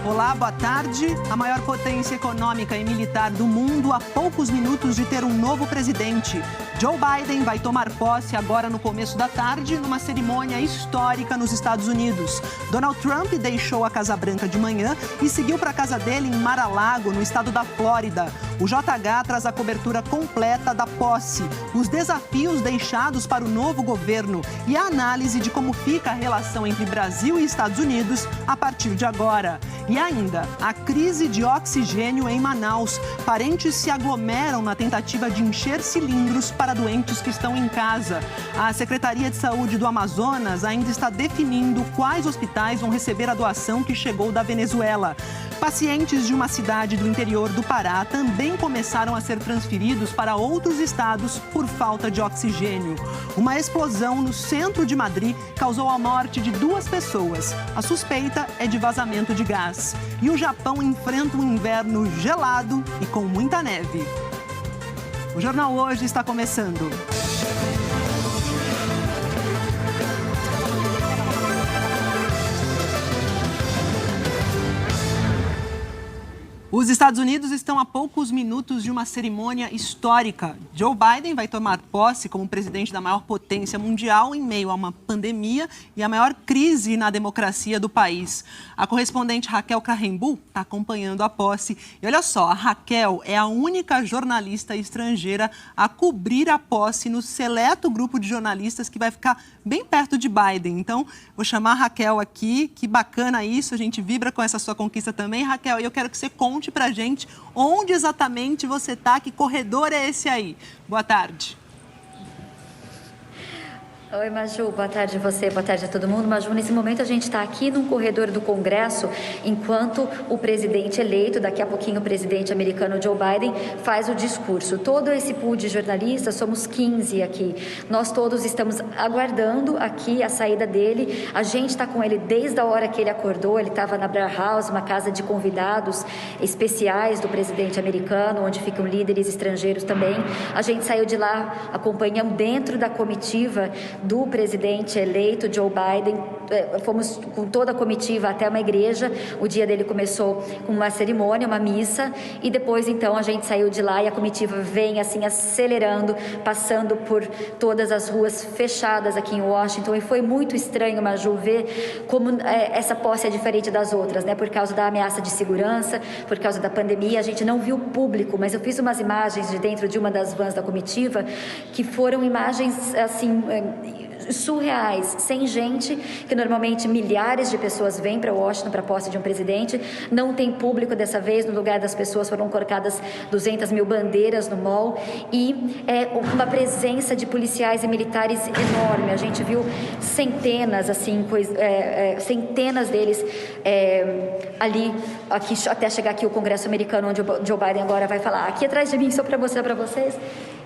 Olá, boa tarde. A maior potência econômica e militar do mundo a poucos minutos de ter um novo presidente. Joe Biden vai tomar posse agora no começo da tarde, numa cerimônia histórica nos Estados Unidos. Donald Trump deixou a Casa Branca de manhã e seguiu para a casa dele em Mar-a-Lago, no estado da Flórida. O JH traz a cobertura completa da posse, os desafios deixados para o novo governo e a análise de como fica a relação entre Brasil e Estados Unidos a partir de agora. E ainda, a crise de oxigênio em Manaus. Parentes se aglomeram na tentativa de encher cilindros para doentes que estão em casa. A Secretaria de Saúde do Amazonas ainda está definindo quais hospitais vão receber a doação que chegou da Venezuela. Pacientes de uma cidade do interior do Pará também começaram a ser transferidos para outros estados por falta de oxigênio. Uma explosão no centro de Madrid causou a morte de 2 pessoas. A suspeita é de vazamento de gás. E o Japão enfrenta um inverno gelado e com muita neve. O Jornal Hoje está começando. Os Estados Unidos estão a poucos minutos de uma cerimônia histórica. Joe Biden vai tomar posse como presidente da maior potência mundial em meio a uma pandemia e a maior crise na democracia do país. A correspondente Raquel Karrenbuhl está acompanhando a posse. E olha só, a Raquel é a única jornalista estrangeira a cobrir a posse no seleto grupo de jornalistas que vai ficar bem perto de Biden. Então, vou chamar a Raquel aqui. Que bacana isso, a gente vibra com essa sua conquista também. Raquel, e eu quero que você conte pra gente onde exatamente você tá, que corredor é esse aí. Boa tarde. Oi, Maju, boa tarde a você, boa tarde a todo mundo. Maju, nesse momento a gente está aqui no corredor do Congresso, enquanto o presidente eleito, daqui a pouquinho o presidente americano Joe Biden, faz o discurso. Todo esse pool de jornalistas, somos 15 aqui. Nós todos estamos aguardando aqui a saída dele. A gente está com ele desde a hora que ele acordou. Ele estava na Blair House, uma casa de convidados especiais do presidente americano, onde ficam líderes estrangeiros também. A gente saiu de lá, acompanhamos dentro da comitiva do presidente eleito Joe Biden. Fomos com toda a comitiva até uma igreja. O dia dele começou com uma cerimônia, uma missa, e depois então a gente saiu de lá e a comitiva vem assim acelerando, passando por todas as ruas fechadas aqui em Washington. E foi muito estranho, Maju, ver como essa posse é diferente das outras, né? Por causa da ameaça de segurança, por causa da pandemia, a gente não viu o público, mas eu fiz umas imagens de dentro de uma das vans da comitiva que foram imagens assim surreais, sem gente, que normalmente milhares de pessoas vêm para Washington para a posse de um presidente. Não tem público dessa vez. No lugar das pessoas foram colocadas 200 mil bandeiras no mall e uma presença de policiais e militares enorme. A gente viu centenas, assim, centenas deles ali, aqui, até chegar aqui o Congresso americano, onde o Joe Biden agora vai falar. Aqui atrás de mim, só para mostrar para vocês,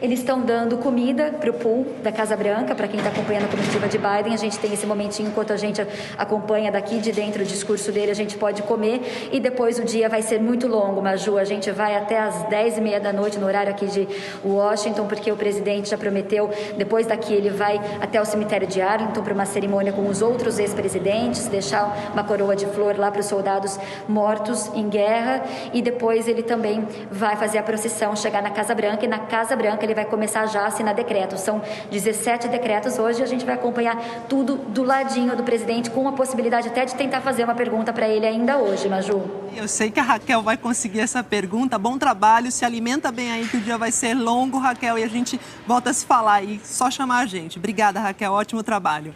eles estão dando comida para o pool da Casa Branca, para quem está acompanhando a comitiva de Biden. A gente tem esse momentinho, enquanto a gente acompanha daqui de dentro o discurso dele, a gente pode comer, e depois o dia vai ser muito longo, Maju. A gente vai até às 10h30 da noite, no horário aqui de Washington, porque o presidente já prometeu, depois daqui ele vai até o cemitério de Arlington para uma cerimônia com os outros ex-presidentes, deixar uma coroa de flor lá para os soldados mortos em guerra, e depois ele também vai fazer a procissão, chegar na Casa Branca, e na Casa Branca ele vai começar já a assinar decretos. São 17 decretos. Hoje a gente vai acompanhar tudo do ladinho do presidente, com a possibilidade até de tentar fazer uma pergunta para ele ainda hoje, Maju. Eu sei que a Raquel vai conseguir essa pergunta. Bom trabalho, se alimenta bem aí que o dia vai ser longo, Raquel, e a gente volta a se falar aí, só chamar a gente. Obrigada, Raquel, ótimo trabalho.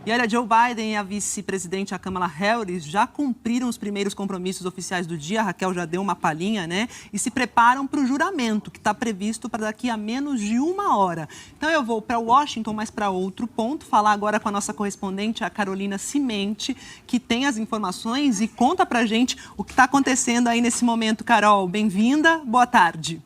E olha, Joe Biden e a vice-presidente, a Kamala Harris, já cumpriram os primeiros compromissos oficiais do dia. A Raquel já deu uma palhinha, né? E se preparam para o juramento, que está previsto para daqui a menos de 1 hora. Então eu vou para Washington, mas para outro ponto, falar agora com a nossa correspondente, a Carolina Cimente, que tem as informações e conta pra gente o que está acontecendo aí nesse momento. Carol, bem-vinda, boa tarde.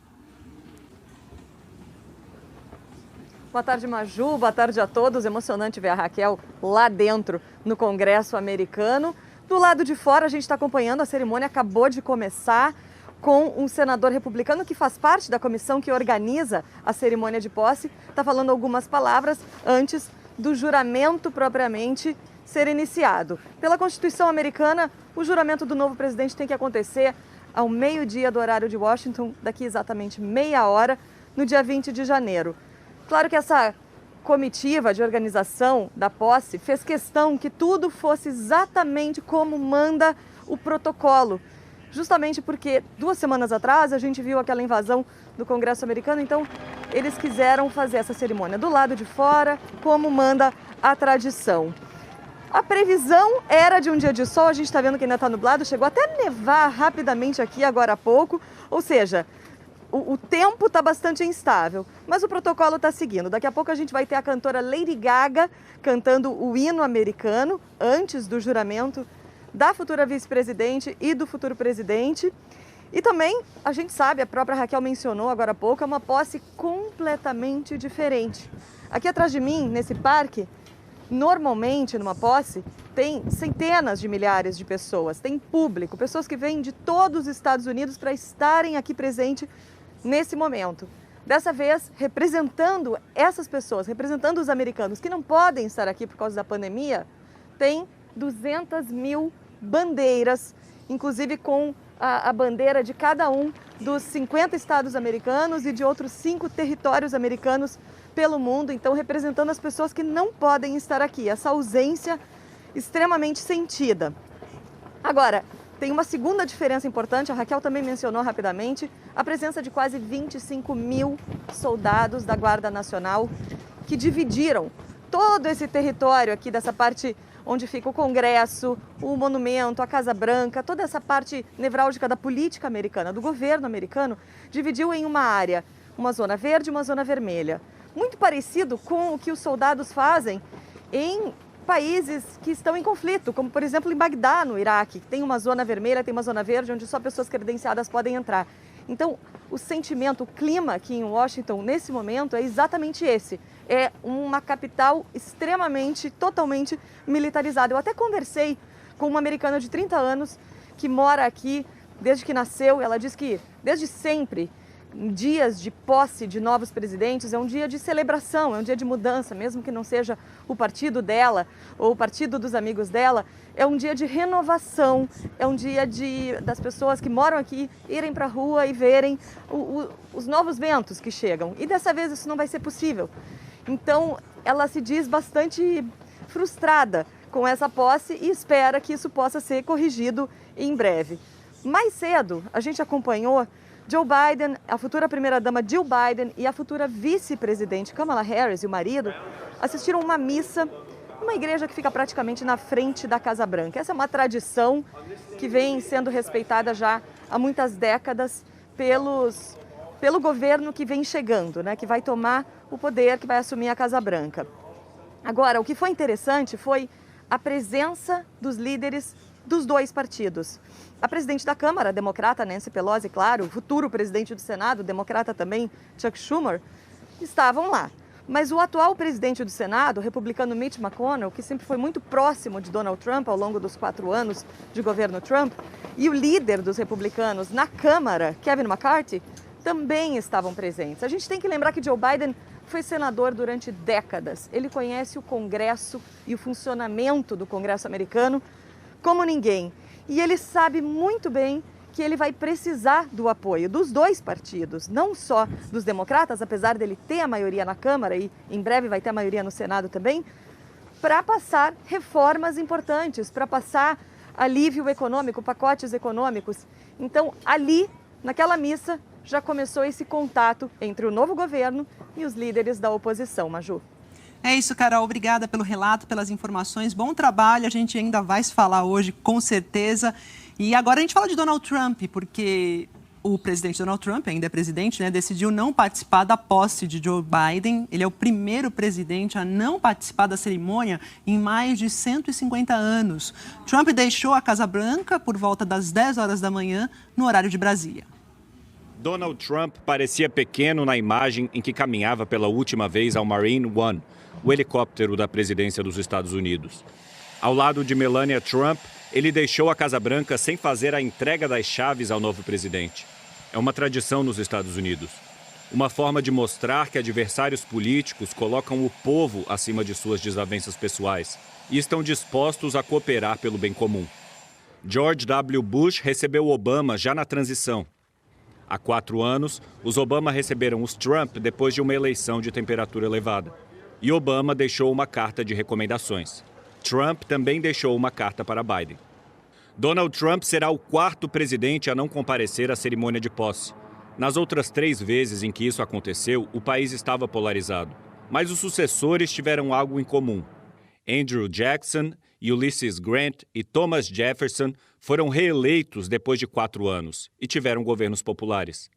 Boa tarde, Maju. Boa tarde a todos. Emocionante ver a Raquel lá dentro no Congresso americano. Do lado de fora, a gente está acompanhando a cerimônia, acabou de começar, com um senador republicano que faz parte da comissão que organiza a cerimônia de posse. Está falando algumas palavras antes do juramento propriamente ser iniciado. Pela Constituição americana, o juramento do novo presidente tem que acontecer ao meio-dia do horário de Washington, daqui exatamente meia hora, no dia 20 de janeiro. Claro que essa comitiva de organização da posse fez questão que tudo fosse exatamente como manda o protocolo, justamente porque 2 semanas atrás a gente viu aquela invasão do Congresso americano, então eles quiseram fazer essa cerimônia do lado de fora, como manda a tradição. A previsão era de um dia de sol, a gente está vendo que ainda está nublado, chegou até a nevar rapidamente aqui agora há pouco, ou seja, o tempo está bastante instável, mas o protocolo está seguindo. Daqui a pouco a gente vai ter a cantora Lady Gaga cantando o hino americano antes do juramento da futura vice-presidente e do futuro presidente. E também, a gente sabe, a própria Raquel mencionou agora há pouco, é uma posse completamente diferente. Aqui atrás de mim, nesse parque, normalmente numa posse, tem centenas de milhares de pessoas, tem público, pessoas que vêm de todos os Estados Unidos para estarem aqui presentes nesse momento. Dessa vez, representando essas pessoas, representando os americanos que não podem estar aqui por causa da pandemia, tem 200 mil bandeiras, inclusive com a bandeira de cada um dos 50 estados americanos e de outros 5 territórios americanos pelo mundo, então representando as pessoas que não podem estar aqui, essa ausência extremamente sentida. Agora, tem uma segunda diferença importante, a Raquel também mencionou rapidamente, a presença de quase 25 mil soldados da Guarda Nacional que dividiram todo esse território aqui dessa parte onde fica o Congresso, o Monumento, a Casa Branca, toda essa parte nevrálgica da política americana, do governo americano, dividiu em uma área, uma zona verde e uma zona vermelha. Muito parecido com o que os soldados fazem em países que estão em conflito, como por exemplo em Bagdá, no Iraque, que tem uma zona vermelha, tem uma zona verde, onde só pessoas credenciadas podem entrar. Então, o sentimento, o clima aqui em Washington, nesse momento, é exatamente esse. É uma capital extremamente, totalmente militarizada. Eu até conversei com uma americana de 30 anos que mora aqui desde que nasceu. Ela diz que, desde sempre, dias de posse de novos presidentes é um dia de celebração, é um dia de mudança, mesmo que não seja o partido dela ou o partido dos amigos dela, é um dia de renovação, é um dia das pessoas que moram aqui irem para a rua e verem os novos ventos que chegam. E dessa vez isso não vai ser possível. Então ela se diz bastante frustrada com essa posse e espera que isso possa ser corrigido em breve. Mais cedo a gente acompanhou Joe Biden, a futura primeira-dama Jill Biden e a futura vice-presidente Kamala Harris e o marido assistiram uma missa numa igreja que fica praticamente na frente da Casa Branca. Essa é uma tradição que vem sendo respeitada já há muitas décadas pelo governo que vem chegando, né, que vai tomar o poder, que vai assumir a Casa Branca. Agora, o que foi interessante foi a presença dos líderes dos 2 partidos. A presidente da Câmara, a democrata Nancy Pelosi, claro, o futuro presidente do Senado, democrata também, Chuck Schumer, estavam lá. Mas o atual presidente do Senado, o republicano Mitch McConnell, que sempre foi muito próximo de Donald Trump ao longo dos 4 anos de governo Trump, e o líder dos republicanos na Câmara, Kevin McCarthy, também estavam presentes. A gente tem que lembrar que Joe Biden foi senador durante décadas. Ele conhece o Congresso e o funcionamento do Congresso americano como ninguém. E ele sabe muito bem que ele vai precisar do apoio dos 2 partidos, não só dos democratas, apesar dele ter a maioria na Câmara e em breve vai ter a maioria no Senado também, para passar reformas importantes, para passar alívio econômico, pacotes econômicos. Então, ali, naquela missa, já começou esse contato entre o novo governo e os líderes da oposição, Maju. É isso, Carol. Obrigada pelo relato, pelas informações. Bom trabalho. A gente ainda vai se falar hoje, com certeza. E agora a gente fala de Donald Trump, porque o presidente Donald Trump, ainda é presidente, né, decidiu não participar da posse de Joe Biden. Ele é o primeiro presidente a não participar da cerimônia em mais de 150 anos. Trump deixou a Casa Branca por volta das 10 horas da manhã, no horário de Brasília. Donald Trump parecia pequeno na imagem em que caminhava pela última vez ao Marine One, o helicóptero da presidência dos Estados Unidos. Ao lado de Melania Trump, ele deixou a Casa Branca sem fazer a entrega das chaves ao novo presidente. É uma tradição nos Estados Unidos. Uma forma de mostrar que adversários políticos colocam o povo acima de suas desavenças pessoais. e estão dispostos a cooperar pelo bem comum. George W. Bush recebeu Obama já na transição. Há 4 anos, os Obama receberam os Trump depois de uma eleição de temperatura elevada. E Obama deixou uma carta de recomendações. Trump também deixou uma carta para Biden. Donald Trump será o 4º presidente a não comparecer à cerimônia de posse. Nas outras 3 vezes em que isso aconteceu, o país estava polarizado. Mas os sucessores tiveram algo em comum. Andrew Jackson, Ulysses Grant e Thomas Jefferson foram reeleitos depois de 4 anos e tiveram governos populares.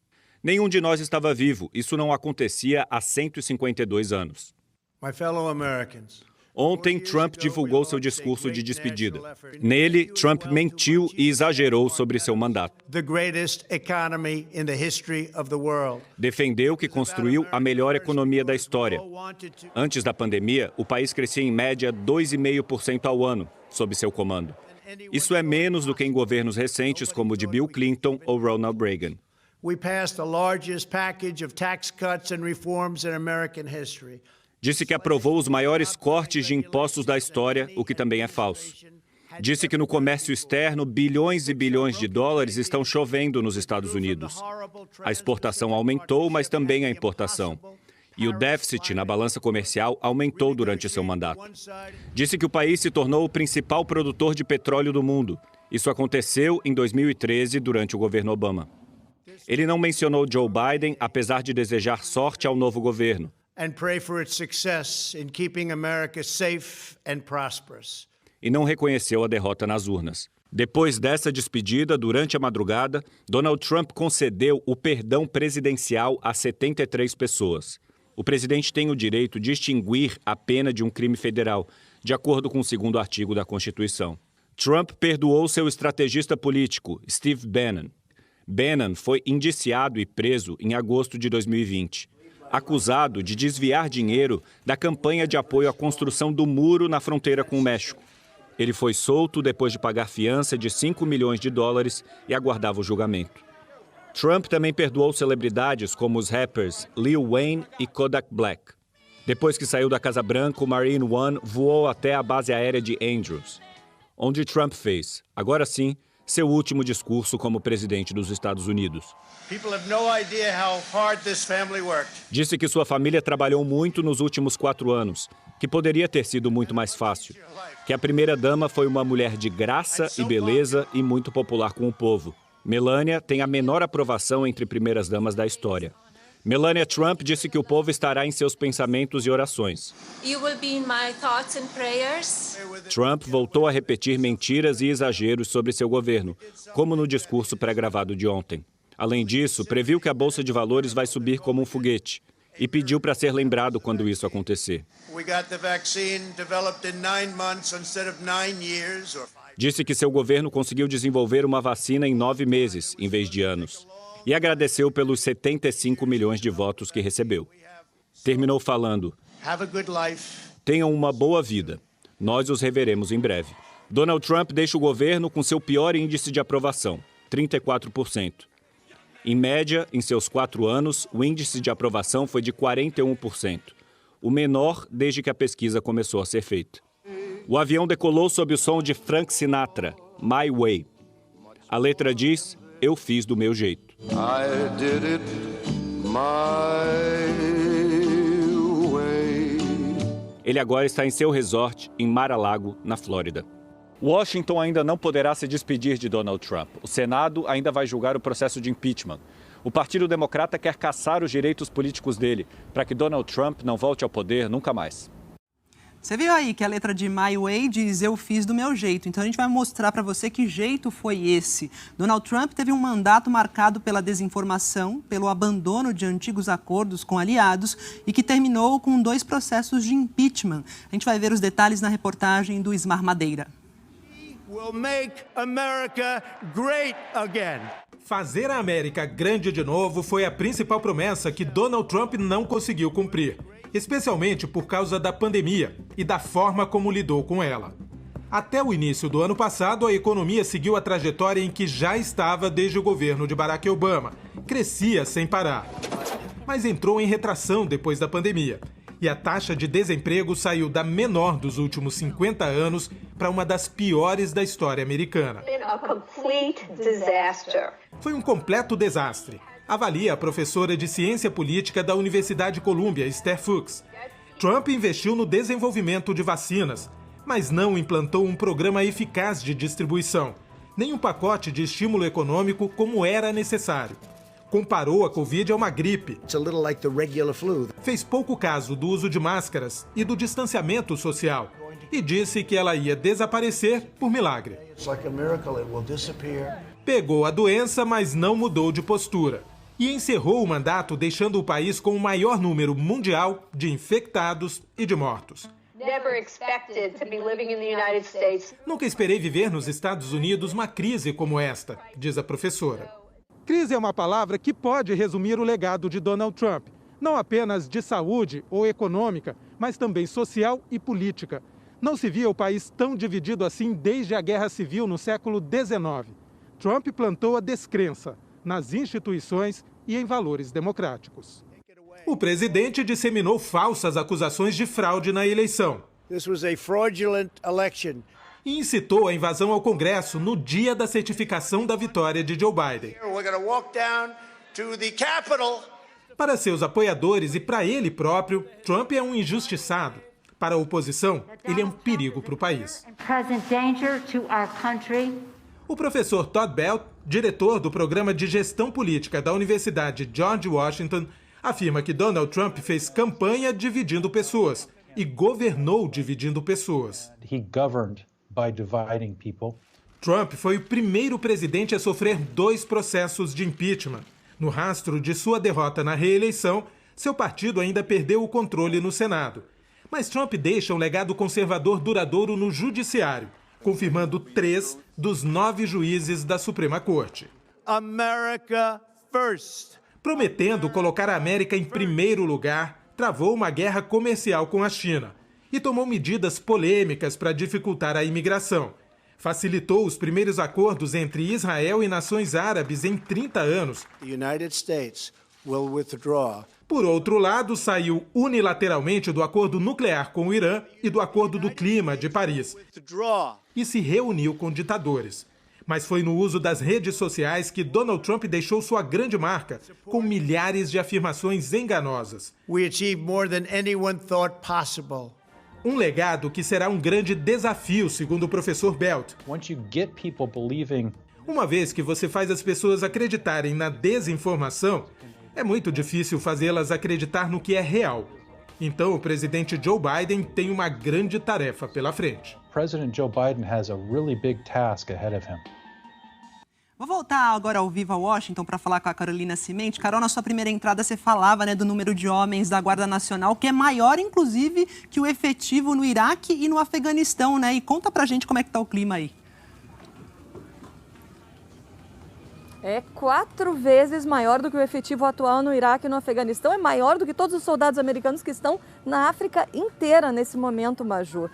Nenhum de nós estava vivo, isso não acontecia há 152 anos. My fellow Americans. Ontem, Trump divulgou seu discurso de despedida. Nele, Trump mentiu e exagerou sobre seu mandato. Defendeu que construiu a melhor economia da história. Antes da pandemia, o país crescia em média 2,5% ao ano, sob seu comando. Isso é menos do que em governos recentes como o de Bill Clinton ou Ronald Reagan. We passed the largest package of tax cuts and reforms in American history. Disse que aprovou os maiores cortes de impostos da história, o que também é falso. Disse que no comércio externo, bilhões e bilhões de dólares estão chovendo nos Estados Unidos. A exportação aumentou, mas também a importação. E o déficit na balança comercial aumentou durante seu mandato. Disse que o país se tornou o principal produtor de petróleo do mundo. Isso aconteceu em 2013, durante o governo Obama. Ele não mencionou Joe Biden, apesar de desejar sorte ao novo governo. E não reconheceu a derrota nas urnas. Depois dessa despedida, durante a madrugada, Donald Trump concedeu o perdão presidencial a 73 pessoas. O presidente tem o direito de extinguir a pena de um crime federal, de acordo com o 2º artigo da Constituição. Trump perdoou seu estrategista político, Steve Bannon. Bannon foi indiciado e preso em agosto de 2020. Acusado de desviar dinheiro da campanha de apoio à construção do muro na fronteira com o México. Ele foi solto depois de pagar fiança de $5 milhões e aguardava o julgamento. Trump também perdoou celebridades como os rappers Lil Wayne e Kodak Black. Depois que saiu da Casa Branca, o Marine One voou até a base aérea de Andrews, onde Trump fez, agora sim, seu último discurso como presidente dos Estados Unidos. Disse que sua família trabalhou muito nos últimos 4 anos, que poderia ter sido muito mais fácil, que a primeira-dama foi uma mulher de graça e beleza e muito popular com o povo. Melania tem a menor aprovação entre primeiras-damas da história. Melania Trump disse que o povo estará em seus pensamentos e orações. Trump voltou a repetir mentiras e exageros sobre seu governo, como no discurso pré-gravado de ontem. Além disso, previu que a Bolsa de Valores vai subir como um foguete e pediu para ser lembrado quando isso acontecer. Disse que seu governo conseguiu desenvolver uma vacina em 9 meses, em vez de anos. E agradeceu pelos 75 milhões de votos que recebeu. Terminou falando: tenham uma boa vida. Nós os reveremos em breve. Donald Trump deixa o governo com seu pior índice de aprovação, 34%. Em média, em seus 4 anos, o índice de aprovação foi de 41%, o menor desde que a pesquisa começou a ser feita. O avião decolou sob o som de Frank Sinatra, My Way. A letra diz: eu fiz do meu jeito. I did it my way. Ele agora está em seu resort em Mar-a-Lago, na Flórida. Washington ainda não poderá se despedir de Donald Trump. O Senado ainda vai julgar o processo de impeachment. O Partido Democrata quer caçar os direitos políticos dele, para que Donald Trump não volte ao poder nunca mais. Você viu aí que a letra de My Way diz eu fiz do meu jeito. Então a gente vai mostrar para você que jeito foi esse. Donald Trump teve um mandato marcado pela desinformação, pelo abandono de antigos acordos com aliados e que terminou com 2 processos de impeachment. A gente vai ver os detalhes na reportagem do Ismar Madeira. Will make America great again. Fazer a América grande de novo foi a principal promessa que Donald Trump não conseguiu cumprir, especialmente por causa da pandemia e da forma como lidou com ela. Até o início do ano passado, a economia seguiu a trajetória em que já estava desde o governo de Barack Obama. Crescia sem parar. Mas entrou em retração depois da pandemia. E a taxa de desemprego saiu da menor dos últimos 50 anos para uma das piores da história americana. Foi um completo desastre, avalia a professora de ciência política da Universidade de Columbia, Esther Fuchs. Trump investiu no desenvolvimento de vacinas, mas não implantou um programa eficaz de distribuição, nem um pacote de estímulo econômico como era necessário. Comparou a Covid a uma gripe. Fez pouco caso do uso de máscaras e do distanciamento social e disse que ela ia desaparecer por milagre. Pegou a doença, mas não mudou de postura. E encerrou o mandato deixando o país com o maior número mundial de infectados e de mortos. Nunca esperei viver nos Estados Unidos uma crise como esta, diz a professora. Crise é uma palavra que pode resumir o legado de Donald Trump, não apenas de saúde ou econômica, mas também social e política. Não se via o país tão dividido assim desde a Guerra Civil no século XIX. Trump plantou a descrença nas instituições e em valores democráticos. O presidente disseminou falsas acusações de fraude na eleição. E incitou a invasão ao Congresso no dia da certificação da vitória de Joe Biden. Para seus apoiadores e para ele próprio, Trump é um injustiçado. Para a oposição, ele é um perigo para o país. O professor Todd Belt, diretor do programa de gestão política da Universidade George Washington, afirma que Donald Trump fez campanha dividindo pessoas e governou dividindo pessoas. Trump foi o primeiro presidente a sofrer 2 processos de impeachment. No rastro de sua derrota na reeleição, seu partido ainda perdeu o controle no Senado. Mas Trump deixa um legado conservador duradouro no judiciário, confirmando 3 dos 9 juízes da Suprema Corte. America first. Prometendo colocar a América em primeiro lugar, travou uma guerra comercial com a China e tomou medidas polêmicas para dificultar a imigração. Facilitou os primeiros acordos entre Israel e nações árabes em 30 anos. The United States will withdraw. Por outro lado, saiu unilateralmente do acordo nuclear com o Irã e do acordo do clima de Paris. E se reuniu com ditadores. Mas foi no uso das redes sociais que Donald Trump deixou sua grande marca, com milhares de afirmações enganosas. We achieved more than anyone thought possible. Um legado que será um grande desafio, segundo o professor Belt. Uma vez que você faz as pessoas acreditarem na desinformação, é muito difícil fazê-las acreditar no que é real. Então, o presidente Joe Biden tem uma grande tarefa pela frente. President Joe Biden has a really big task ahead of him. Vou voltar agora ao Viva Washington para falar com a Carolina Cimenti. Carol, na sua primeira entrada você falava, do número de homens da Guarda Nacional, que é maior, inclusive, que o efetivo no Iraque e no Afeganistão, E conta pra gente como é que tá o clima aí. É 4 vezes maior do que o efetivo atual no Iraque e no Afeganistão. É maior do que todos os soldados americanos que estão na África inteira nesse momento, Maju.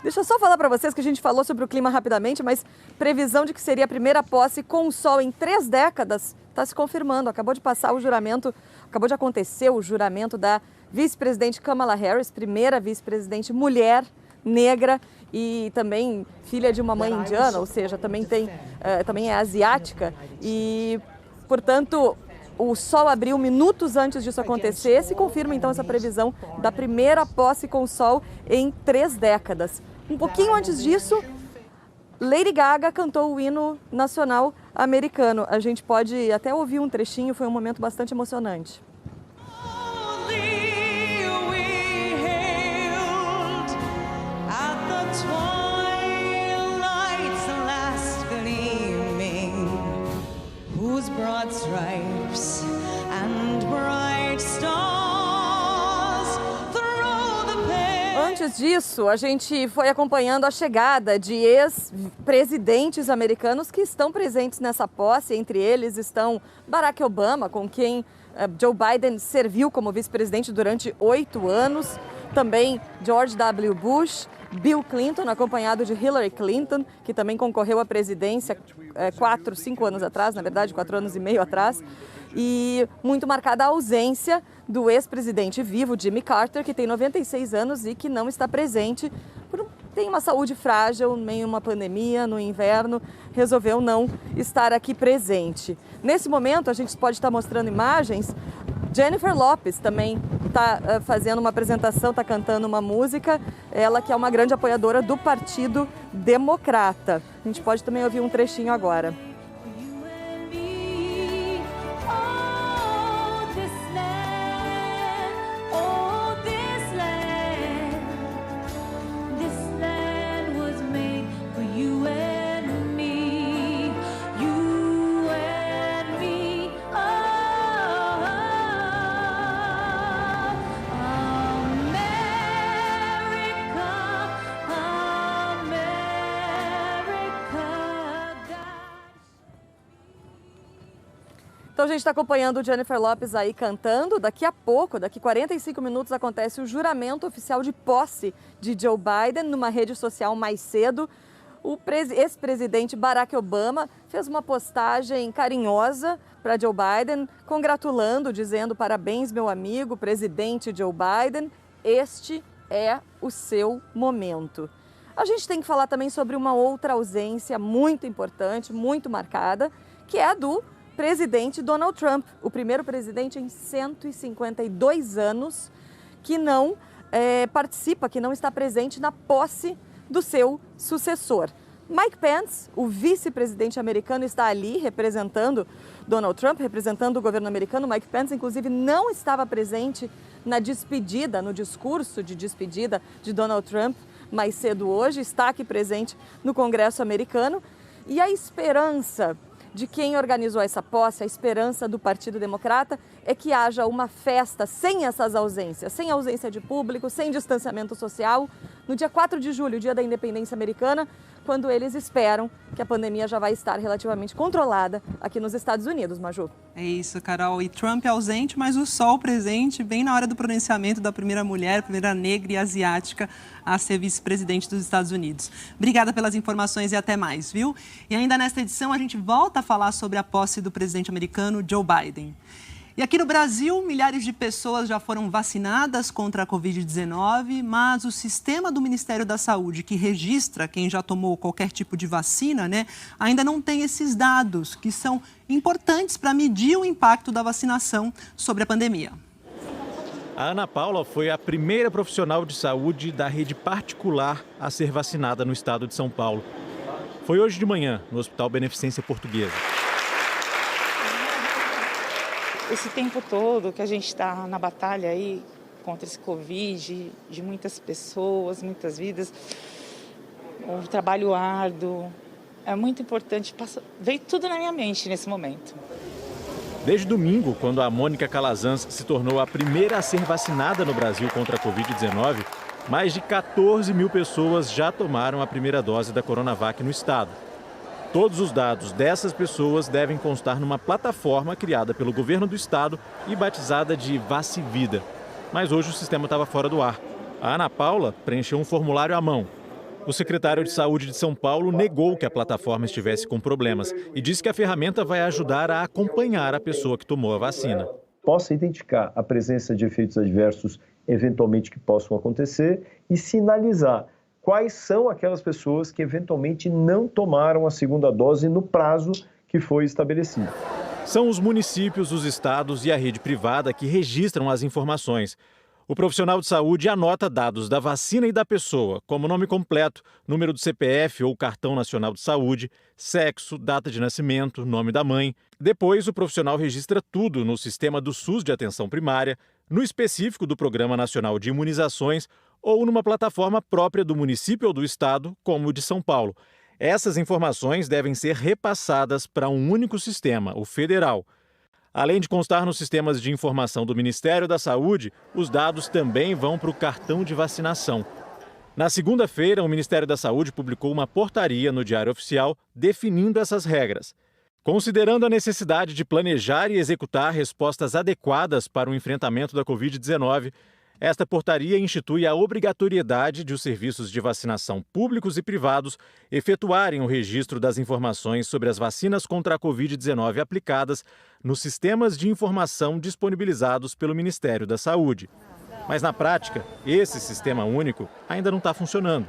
Deixa eu só falar para vocês que a gente falou sobre o clima rapidamente, mas previsão de que seria a primeira posse com o sol em 3 décadas está se confirmando. Acabou de acontecer o juramento da vice-presidente Kamala Harris, primeira vice-presidente mulher, negra e também filha de uma mãe indiana, ou seja, também é asiática. E, portanto, o sol abriu minutos antes disso acontecer. Se confirma, então, essa previsão da primeira posse com o sol em 3 décadas. Um pouquinho antes disso, Lady Gaga cantou o hino nacional americano. A gente pode até ouvir um trechinho, foi um momento bastante emocionante. Broad stripes and bright stars through the pale. Antes disso, a gente foi acompanhando a chegada de ex-presidentes americanos que estão presentes nessa posse. Entre eles estão Barack Obama, com quem Joe Biden serviu como vice-presidente durante 8 anos. Também George W. Bush Bill Clinton, acompanhado de Hillary Clinton, que também concorreu à presidência 5 anos atrás, na verdade, 4 anos e meio atrás. E muito marcada a ausência do ex-presidente vivo, Jimmy Carter, que tem 96 anos e que não está presente, tem uma saúde frágil, meio de uma pandemia, no inverno, resolveu não estar aqui presente. Nesse momento, a gente pode estar mostrando imagens. Jennifer Lopez também está fazendo uma apresentação, está cantando uma música, ela que é uma grande apoiadora do Partido Democrata. A gente pode também ouvir um trechinho agora. Então a gente está acompanhando Jennifer Lopez aí cantando. Daqui a pouco, daqui 45 minutos, acontece o juramento oficial de posse de Joe Biden numa rede social mais cedo. O ex-presidente Barack Obama fez uma postagem carinhosa para Joe Biden, congratulando, dizendo: parabéns, meu amigo, presidente Joe Biden, este é o seu momento. A gente tem que falar também sobre uma outra ausência muito importante, muito marcada, que é a do presidente Donald Trump, o primeiro presidente em 152 anos que não participa, que não está presente na posse do seu sucessor. Mike Pence, o vice-presidente americano, está ali representando Donald Trump, representando o governo americano. Mike Pence, inclusive, não estava presente na despedida, no discurso de despedida de Donald Trump mais cedo hoje, está aqui presente no Congresso americano. E a esperança de quem organizou essa posse, a esperança do Partido Democrata é que haja uma festa sem essas ausências, sem ausência de público, sem distanciamento social, no dia 4 de julho, dia da independência americana, quando eles esperam que a pandemia já vai estar relativamente controlada aqui nos Estados Unidos, Maju. É isso, Carol. E Trump é ausente, mas o sol presente, bem na hora do pronunciamento da primeira mulher, primeira negra e asiática a ser vice-presidente dos Estados Unidos. Obrigada pelas informações e até mais, viu? E ainda nesta edição a gente volta a falar sobre a posse do presidente americano Joe Biden. E aqui no Brasil, milhares de pessoas já foram vacinadas contra a Covid-19, mas o sistema do Ministério da Saúde, que registra quem já tomou qualquer tipo de vacina, ainda não tem esses dados, que são importantes para medir o impacto da vacinação sobre a pandemia. A Ana Paula foi a primeira profissional de saúde da rede particular a ser vacinada no estado de São Paulo. Foi hoje de manhã, no Hospital Beneficência Portuguesa. Esse tempo todo que a gente está na batalha aí contra esse Covid, de muitas pessoas, muitas vidas, um trabalho árduo, é muito importante, veio tudo na minha mente nesse momento. Desde domingo, quando a Mônica Calazans se tornou a primeira a ser vacinada no Brasil contra a Covid-19, mais de 14 mil pessoas já tomaram a primeira dose da Coronavac no estado. Todos os dados dessas pessoas devem constar numa plataforma criada pelo governo do estado e batizada de Vacivida. Mas hoje o sistema estava fora do ar. A Ana Paula preencheu um formulário à mão. O secretário de Saúde de São Paulo negou que a plataforma estivesse com problemas e disse que a ferramenta vai ajudar a acompanhar a pessoa que tomou a vacina. Possa identificar a presença de efeitos adversos eventualmente que possam acontecer e sinalizar quais são aquelas pessoas que eventualmente não tomaram a segunda dose no prazo que foi estabelecido. São os municípios, os estados e a rede privada que registram as informações. O profissional de saúde anota dados da vacina e da pessoa, como nome completo, número do CPF ou cartão nacional de saúde, sexo, data de nascimento, nome da mãe. Depois, o profissional registra tudo no sistema do SUS de atenção primária, no específico do Programa Nacional de Imunizações ou numa plataforma própria do município ou do estado, como o de São Paulo. Essas informações devem ser repassadas para um único sistema, o federal. Além de constar nos sistemas de informação do Ministério da Saúde, os dados também vão para o cartão de vacinação. Na segunda-feira, o Ministério da Saúde publicou uma portaria no Diário Oficial definindo essas regras. Considerando a necessidade de planejar e executar respostas adequadas para o enfrentamento da Covid-19, Esta portaria institui a obrigatoriedade de os serviços de vacinação públicos e privados efetuarem o registro das informações sobre as vacinas contra a Covid-19 aplicadas nos sistemas de informação disponibilizados pelo Ministério da Saúde. Mas, na prática, esse sistema único ainda não está funcionando.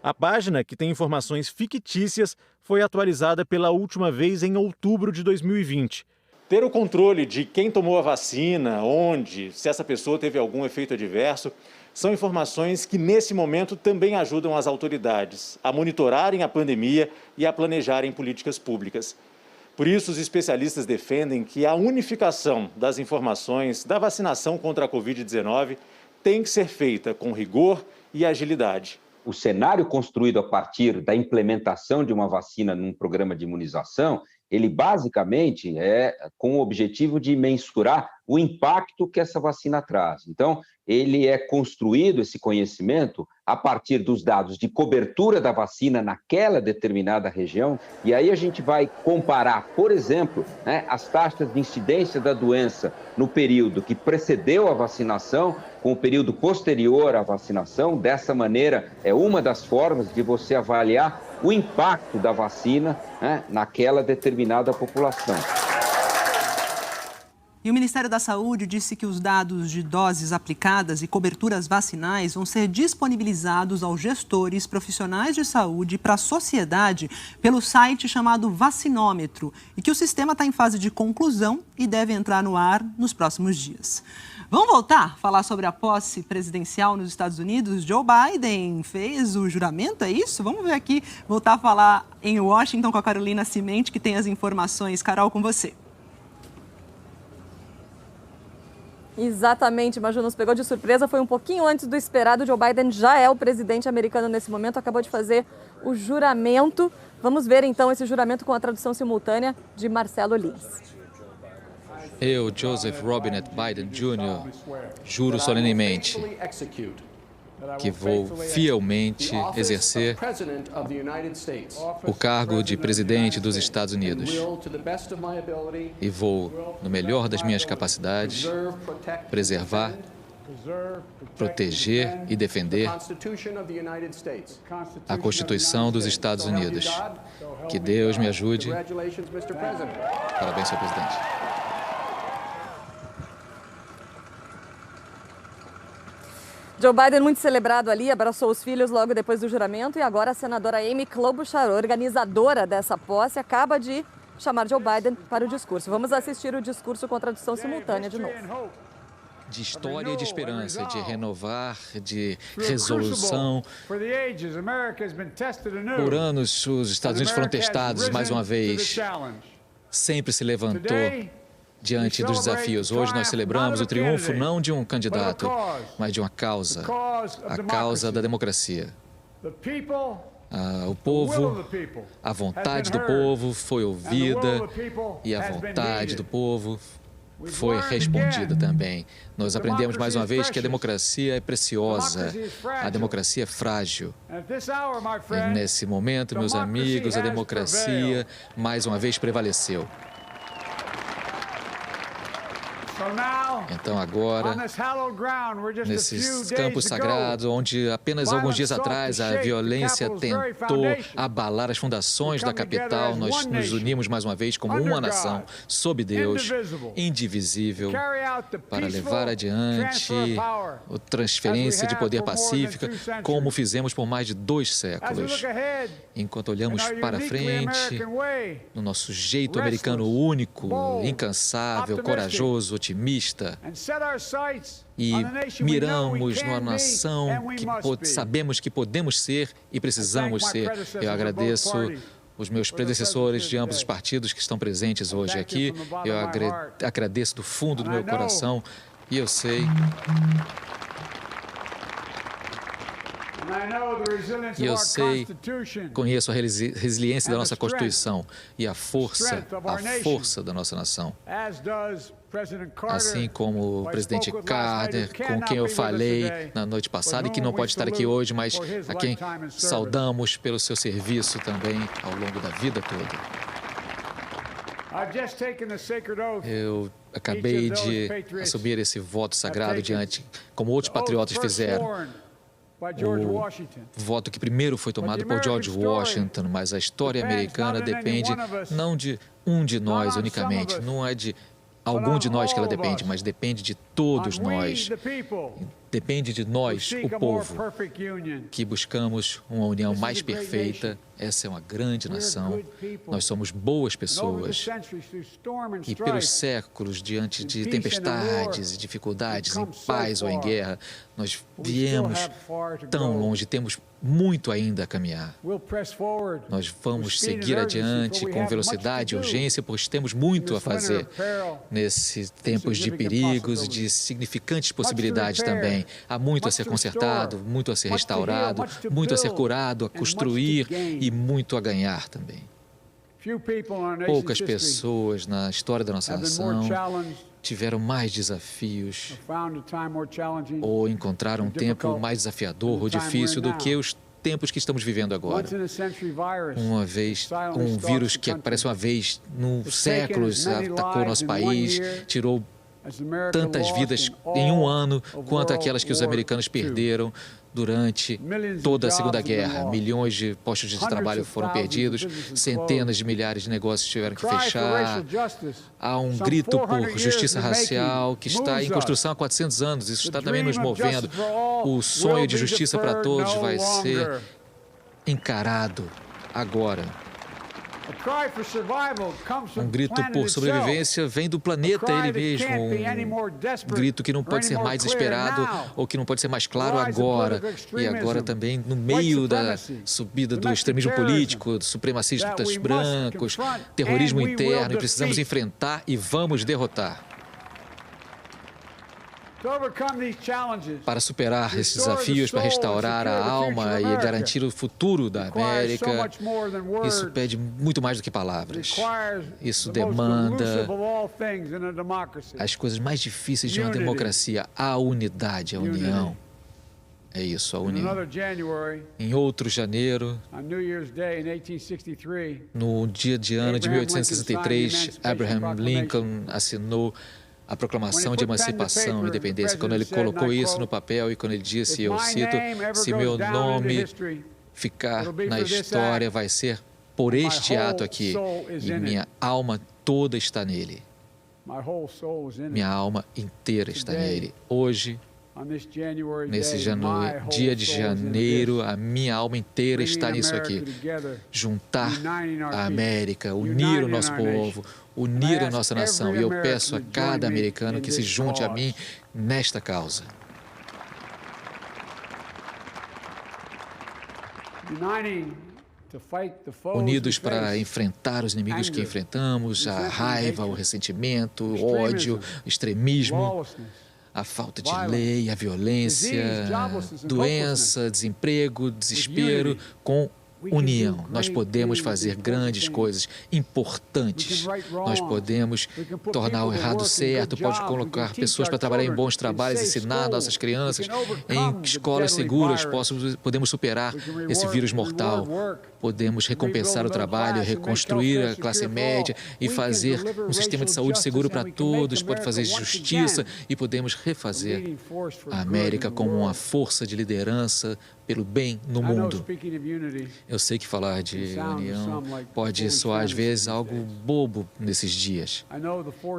A página, que tem informações fictícias, foi atualizada pela última vez em outubro de 2020. Ter o controle de quem tomou a vacina, onde, se essa pessoa teve algum efeito adverso, são informações que, nesse momento, também ajudam as autoridades a monitorarem a pandemia e a planejarem políticas públicas. Por isso, os especialistas defendem que a unificação das informações da vacinação contra a Covid-19 tem que ser feita com rigor e agilidade. O cenário construído a partir da implementação de uma vacina num programa de imunização, ele basicamente é com o objetivo de mensurar o impacto que essa vacina traz. Então, ele é construído, esse conhecimento, a partir dos dados de cobertura da vacina naquela determinada região, e aí a gente vai comparar, por exemplo, as taxas de incidência da doença no período que precedeu a vacinação com o período posterior à vacinação. Dessa maneira, é uma das formas de você avaliar o impacto da vacina naquela determinada população. E o Ministério da Saúde disse que os dados de doses aplicadas e coberturas vacinais vão ser disponibilizados aos gestores, profissionais de saúde e para a sociedade pelo site chamado Vacinômetro e que o sistema está em fase de conclusão e deve entrar no ar nos próximos dias. Vamos voltar a falar sobre a posse presidencial nos Estados Unidos? Joe Biden fez o juramento, é isso? Vamos ver aqui, voltar a falar em Washington com a Carolina Cimente, que tem as informações. Carol, com você. Exatamente, Maju, nos pegou de surpresa, foi um pouquinho antes do esperado. Joe Biden já é o presidente americano nesse momento, acabou de fazer o juramento. Vamos ver então esse juramento com a tradução simultânea de Marcelo Lins. Eu, Joseph Robinette Biden Jr., juro solenemente que vou fielmente exercer o cargo de presidente dos Estados Unidos e vou, no melhor das minhas capacidades, preservar, proteger e defender a Constituição dos Estados Unidos. Que Deus me ajude. Parabéns, senhor presidente. Joe Biden, muito celebrado ali, abraçou os filhos logo depois do juramento e agora a senadora Amy Klobuchar, organizadora dessa posse, acaba de chamar Joe Biden para o discurso. Vamos assistir o discurso com tradução simultânea de novo. De história e de esperança, de renovar, de resolução. Por anos, os Estados Unidos foram testados mais uma vez. Sempre se levantou diante dos desafios. Hoje nós celebramos o triunfo não de um candidato, mas de uma causa, a causa da democracia. O povo, a vontade do povo foi ouvida e a vontade do povo foi respondida também. Nós aprendemos mais uma vez que a democracia é preciosa, a democracia é frágil. E nesse momento, meus amigos, a democracia mais uma vez prevaleceu. Então agora, nesses campos sagrados, onde apenas alguns dias atrás a violência tentou abalar as fundações da capital, nós nos unimos mais uma vez como uma nação, sob Deus, indivisível, para levar adiante a transferência de poder pacífica, como fizemos por mais de 2 séculos. Enquanto olhamos para frente, no nosso jeito americano único, incansável, corajoso, otimista, e miramos numa nação que sabemos que podemos ser e precisamos ser. Eu agradeço os meus predecessores de ambos os partidos que estão presentes hoje aqui. Eu agradeço do fundo do meu coração e eu sei... E eu sei, conheço a resiliência da nossa Constituição e a força da nossa nação. Assim como o presidente Carter, com quem eu falei na noite passada e que não pode estar aqui hoje, mas a quem saudamos pelo seu serviço também ao longo da vida toda. Eu acabei de assumir esse voto sagrado diante, como outros patriotas fizeram. O voto que primeiro foi tomado por George Washington, mas a história americana depende não de um de nós unicamente, não é de algum de nós que ela depende, mas depende de todos nós. Depende de nós, o povo, que buscamos uma união mais perfeita. Essa é uma grande nação. Nós somos boas pessoas. E pelos séculos, diante de tempestades e dificuldades, em paz ou em guerra, nós viemos tão longe, temos muito ainda a caminhar. Nós vamos seguir adiante com velocidade e urgência, pois temos muito a fazer nesses tempos de perigos e de significantes possibilidades também. Há muito a ser consertado, muito a ser restaurado, muito a ser curado, a construir e muito a ganhar também. Poucas pessoas na história da nossa nação tiveram mais desafios ou encontraram um tempo mais desafiador ou difícil do que os tempos que estamos vivendo agora. Um vírus que aparece uma vez no séculos, atacou nosso país, tirou tantas vidas em um ano quanto aquelas que os americanos perderam durante toda a Segunda Guerra. Milhões de postos de trabalho foram perdidos, centenas de milhares de negócios tiveram que fechar. Há um grito por justiça racial que está em construção há 400 anos. Isso está também nos movendo. O sonho de justiça para todos vai ser encarado agora. Um grito por sobrevivência vem do planeta ele mesmo, um grito que não pode ser mais esperado ou que não pode ser mais claro agora. E agora também no meio da subida do extremismo político, do supremacistas brancos, terrorismo interno, e precisamos enfrentar e vamos derrotar. Para superar esses desafios, para restaurar a alma e garantir o futuro da América, isso pede muito mais do que palavras. Isso demanda as coisas mais difíceis de uma democracia, a unidade, a união. É isso, a união. Em outro janeiro, no dia de ano de 1863, Abraham Lincoln assinou a proclamação de emancipação e independência. Quando ele colocou isso no papel e quando ele disse, eu cito, se meu nome ficar na história, vai ser por este ato aqui. E minha alma toda está nele. Minha alma inteira está nele. Hoje, nesse dia de janeiro, a minha alma inteira está nisso aqui. Juntar a América, unir o nosso povo, unir a nossa nação. E eu peço a cada americano que se junte a mim nesta causa. Unidos para enfrentar os inimigos que enfrentamos, a raiva, o ressentimento, o ódio, o extremismo, a falta de lei, a violência, doença, desemprego, desespero, com união. Nós podemos fazer grandes coisas importantes. Nós podemos tornar o errado certo, pode colocar pessoas para trabalhar em bons trabalhos, ensinar nossas crianças em escolas seguras, podemos superar esse vírus mortal. Podemos recompensar o trabalho, reconstruir a classe média e fazer um sistema de saúde seguro para todos, pode fazer justiça e podemos refazer a América como uma força de liderança pelo bem no mundo. Eu sei que falar de união pode soar às vezes algo bobo nesses dias.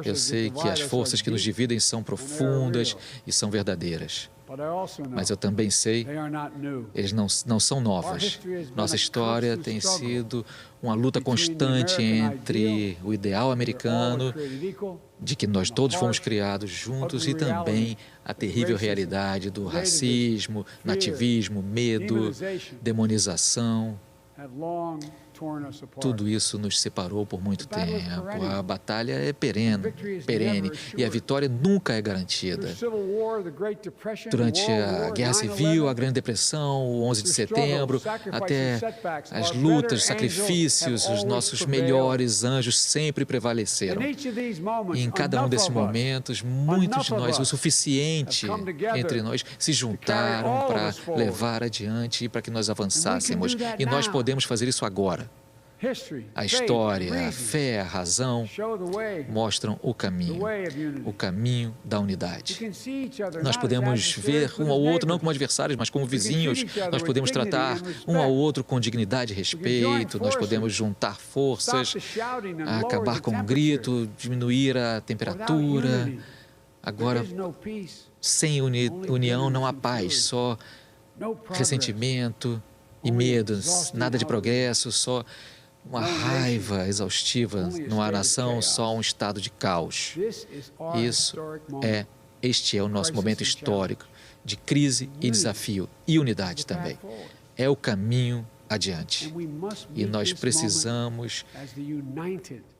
Eu sei que as forças que nos dividem são profundas e são verdadeiras. Mas eu também sei, eles não são novas. Nossa história tem sido uma luta constante entre o ideal americano, de que nós todos fomos criados juntos, e também a terrível realidade do racismo, nativismo, medo, demonização. Tudo isso nos separou por muito tempo. A batalha é perene e a vitória nunca é garantida. Durante a Guerra Civil, a Grande Depressão, o 11 de setembro, até as lutas, sacrifícios, os nossos melhores anjos sempre prevaleceram. E em cada um desses momentos, muitos de nós, o suficiente entre nós, se juntaram para levar adiante e para que nós avançássemos. E nós podemos fazer isso agora. A história, a fé, a razão mostram o caminho da unidade. Nós podemos ver um ao outro não como adversários, mas como vizinhos. Nós podemos tratar um ao outro com dignidade e respeito. Nós podemos juntar forças, acabar com um grito, diminuir a temperatura. Agora, sem união não há paz, só ressentimento e medos, nada de progresso, só uma raiva exaustiva. Não há nação, só um estado de caos. Este é o nosso momento histórico de crise e desafio e unidade também. É o caminho adiante. E nós precisamos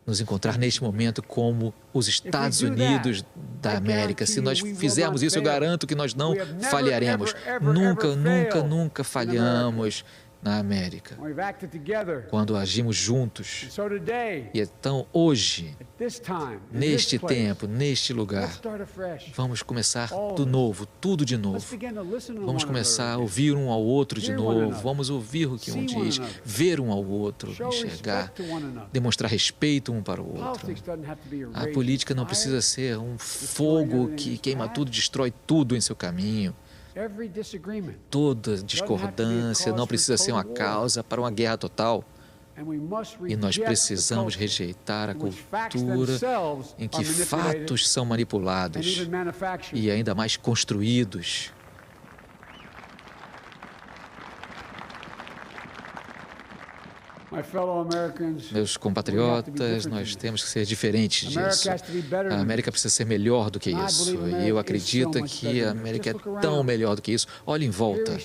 nos encontrar neste momento como os Estados Unidos da América. Se nós fizermos isso, eu garanto que nós não falharemos. Nunca falhamos na América, quando agimos juntos. E então, hoje, neste tempo, neste lugar, vamos começar do novo, tudo de novo. Vamos começar a ouvir um ao outro de novo. Vamos ouvir o que um diz, ver um ao outro, enxergar, demonstrar respeito um para o outro. A política não precisa ser um fogo que queima tudo, destrói tudo em seu caminho. Toda discordância não precisa ser uma causa para uma guerra total. E nós precisamos rejeitar a cultura em que fatos são manipulados e ainda mais construídos. Meus compatriotas, nós temos que ser diferentes disso. A América precisa ser melhor do que isso. E eu acredito que a América é tão melhor do que isso. Olhe em volta.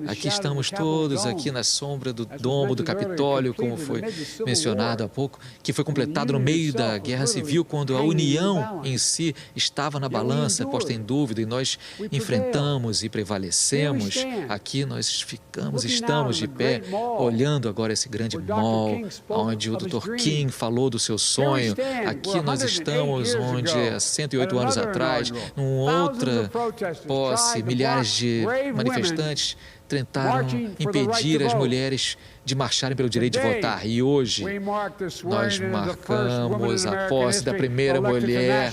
Aqui estamos todos, aqui na sombra do domo do Capitólio, como foi mencionado há pouco, que foi completado no meio da Guerra Civil, quando a união em si estava na balança, posta em dúvida, e nós enfrentamos e prevalecemos. Aqui nós estamos de pé, olhando agora esse grande onde o Dr. King falou do seu sonho. Aqui nós estamos onde, há 108 anos atrás, numa outra posse, milhares de manifestantes tentaram impedir as mulheres de marcharem pelo direito de votar. E hoje nós marcamos a posse da primeira mulher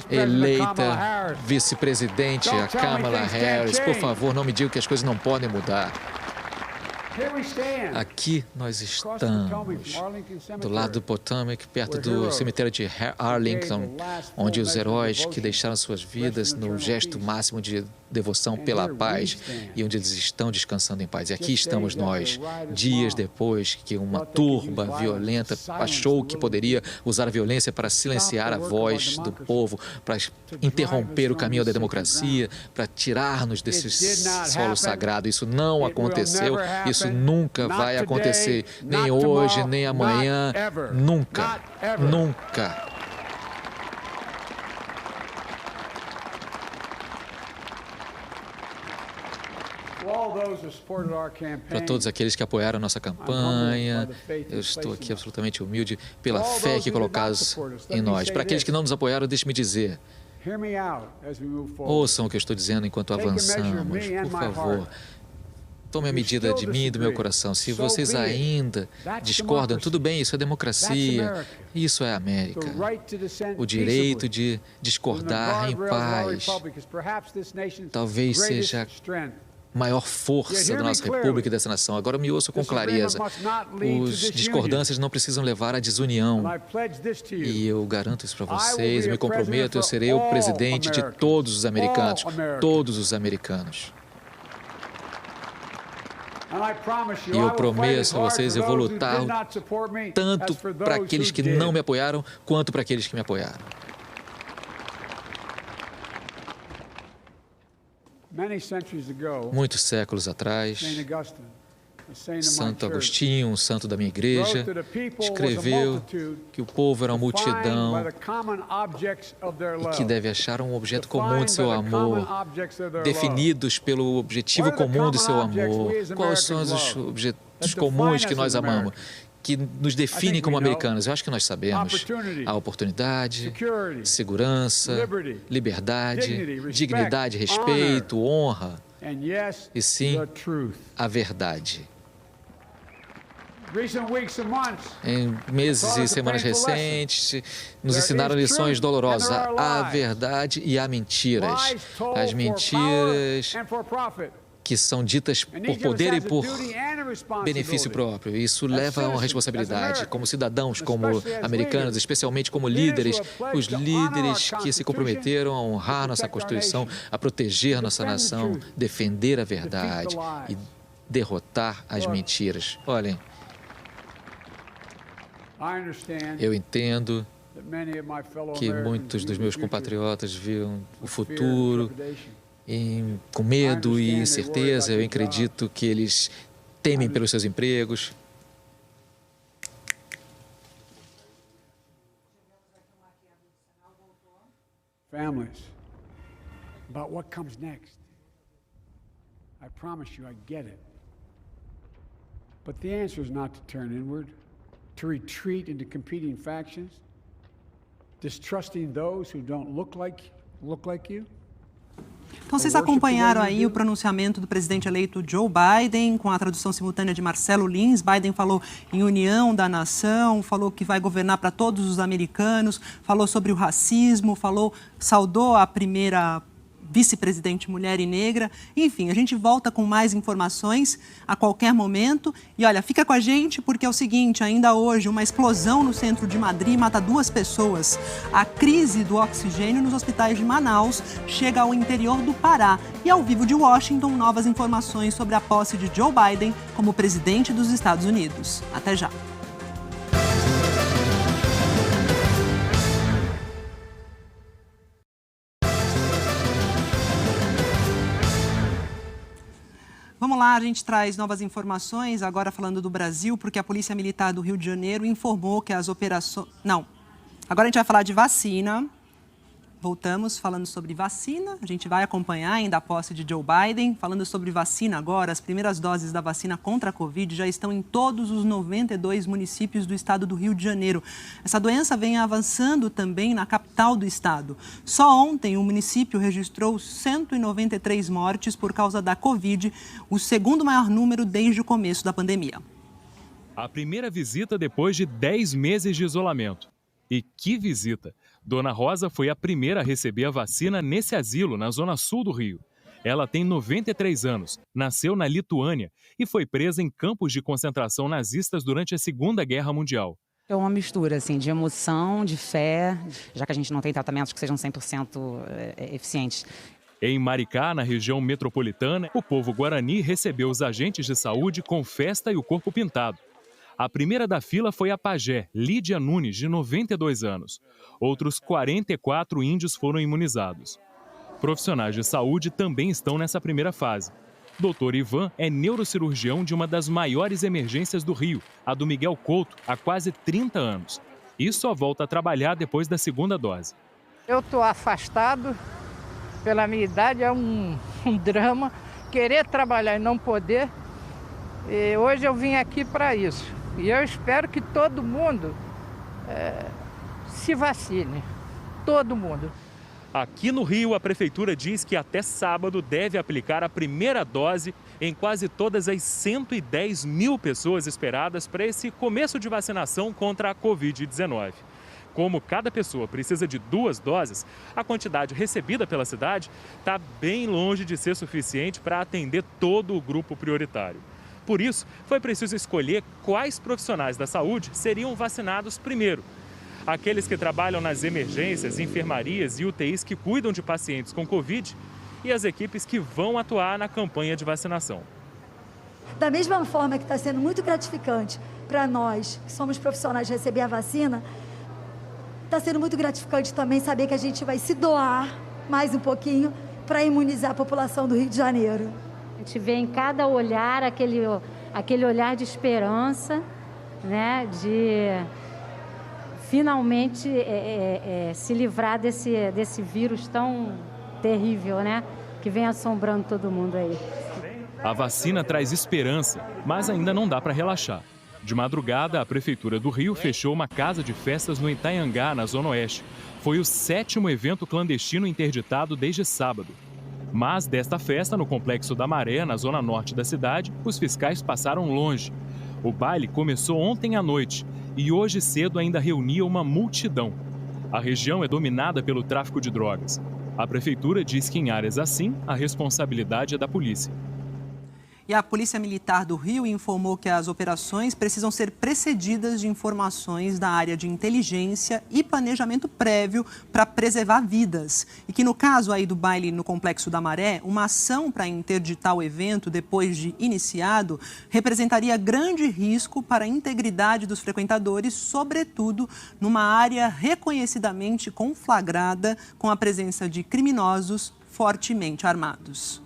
eleita vice-presidente, a Kamala Harris. Por favor, não me diga que as coisas não podem mudar. Aqui nós estamos, do lado do Potomac, perto do cemitério de Arlington, onde os heróis que deixaram suas vidas no gesto máximo de devoção pela paz e onde eles estão descansando em paz. E aqui estamos nós, dias depois que uma turba violenta achou que poderia usar a violência para silenciar a voz do povo, para interromper o caminho da democracia, para tirar-nos desse solo sagrado. Isso não aconteceu, isso nunca vai acontecer, nem hoje, nem amanhã, nunca. Para todos aqueles que apoiaram a nossa campanha, eu estou aqui absolutamente humilde pela fé que colocados em nós. Para aqueles que não nos apoiaram, deixe-me dizer, ouçam o que eu estou dizendo enquanto avançamos, por favor. Tome a medida de mim e do meu coração. Se vocês ainda discordam, tudo bem, isso é democracia, isso é a América. O direito de discordar em paz talvez seja a maior força da nossa república e dessa nação. Agora me ouçam com clareza. As discordâncias não precisam levar à desunião. E eu garanto isso para vocês, me comprometo, eu serei o presidente de todos os americanos. Todos os americanos. E eu prometo a vocês, eu vou lutar tanto para aqueles que não me apoiaram, quanto para aqueles que me apoiaram. Muitos séculos atrás, Santo Agostinho, um santo da minha igreja, escreveu que o povo era uma multidão e que deve achar um objeto comum de seu amor, definidos pelo objetivo comum de seu amor. Quais são os objetos comuns que nós amamos, que nos definem como americanos? Eu acho que nós sabemos. A oportunidade, segurança, liberdade, dignidade, respeito, honra e, sim, a verdade. Em meses e semanas recentes, nos ensinaram lições dolorosas. Há verdade e há mentiras. As mentiras que são ditas por poder e por benefício próprio. Isso leva a uma responsabilidade como cidadãos, como americanos, especialmente como líderes, os líderes que se comprometeram a honrar nossa Constituição, a proteger nossa nação, defender a verdade e derrotar as mentiras. Olhem, eu entendo que muitos dos meus compatriotas viam o futuro com medo e incerteza. Eu acredito que eles temem pelos seus empregos. Families, about what comes next. I promise you I get it. But the answer is not to turn inward, to retreat into competing factions, distrusting those who don't look like you. Então, vocês acompanharam aí o pronunciamento do presidente eleito Joe Biden, com a tradução simultânea de Marcelo Lins. Biden falou em união da nação, falou que vai governar para todos os americanos, falou sobre o racismo, saudou a primeira vice-presidente mulher e negra. Enfim, a gente volta com mais informações a qualquer momento. E olha, fica com a gente porque é o seguinte, ainda hoje uma explosão no centro de Madrid mata 2 pessoas. A crise do oxigênio nos hospitais de Manaus chega ao interior do Pará. E ao vivo de Washington, novas informações sobre a posse de Joe Biden como presidente dos Estados Unidos. Até já. Vamos lá, a gente traz novas informações, agora falando do Brasil, porque a Polícia Militar do Rio de Janeiro informou que as operações... Não, agora a gente vai falar de vacina. Voltamos falando sobre vacina, a gente vai acompanhar ainda a posse de Joe Biden. Falando sobre vacina agora, as primeiras doses da vacina contra a Covid já estão em todos os 92 municípios do estado do Rio de Janeiro. Essa doença vem avançando também na capital do estado. Só ontem o município registrou 193 mortes por causa da Covid, o segundo maior número desde o começo da pandemia. A primeira visita depois de 10 meses de isolamento. E que visita! Dona Rosa foi a primeira a receber a vacina nesse asilo, na zona sul do Rio. Ela tem 93 anos, nasceu na Lituânia e foi presa em campos de concentração nazistas durante a Segunda Guerra Mundial. É uma mistura assim, de emoção, de fé, já que a gente não tem tratamentos que sejam 100% eficientes. Em Maricá, na região metropolitana, o povo guarani recebeu os agentes de saúde com festa e o corpo pintado. A primeira da fila foi a pajé, Lídia Nunes, de 92 anos. Outros 44 índios foram imunizados. Profissionais de saúde também estão nessa primeira fase. Dr. Ivan é neurocirurgião de uma das maiores emergências do Rio, a do Miguel Couto, há quase 30 anos. E só volta a trabalhar depois da segunda dose. Eu estou afastado pela minha idade, é um drama. Querer trabalhar e não poder. E hoje eu vim aqui para isso. E eu espero que todo mundo se vacine. Todo mundo. Aqui no Rio, a Prefeitura diz que até sábado deve aplicar a primeira dose em quase todas as 110 mil pessoas esperadas para esse começo de vacinação contra a Covid-19. Como cada pessoa precisa de 2 doses, a quantidade recebida pela cidade está bem longe de ser suficiente para atender todo o grupo prioritário. Por isso, foi preciso escolher quais profissionais da saúde seriam vacinados primeiro. Aqueles que trabalham nas emergências, enfermarias e UTIs que cuidam de pacientes com Covid e as equipes que vão atuar na campanha de vacinação. Da mesma forma que está sendo muito gratificante para nós, que somos profissionais, receber a vacina, está sendo muito gratificante também saber que a gente vai se doar mais um pouquinho para imunizar a população do Rio de Janeiro. A gente vê em cada olhar aquele olhar de esperança, né, de finalmente se livrar desse vírus tão terrível, né, que vem assombrando todo mundo aí. A vacina traz esperança, mas ainda não dá para relaxar. De madrugada, a Prefeitura do Rio fechou uma casa de festas no Itaiangá, na Zona Oeste. Foi o 7º evento clandestino interditado desde sábado. Mas desta festa, no Complexo da Maré, na zona norte da cidade, os fiscais passaram longe. O baile começou ontem à noite e hoje cedo ainda reunia uma multidão. A região é dominada pelo tráfico de drogas. A prefeitura diz que em áreas assim, a responsabilidade é da polícia. E a Polícia Militar do Rio informou que as operações precisam ser precedidas de informações da área de inteligência e planejamento prévio para preservar vidas. E que no caso aí do baile no Complexo da Maré, uma ação para interditar o evento depois de iniciado representaria grande risco para a integridade dos frequentadores, sobretudo numa área reconhecidamente conflagrada com a presença de criminosos fortemente armados.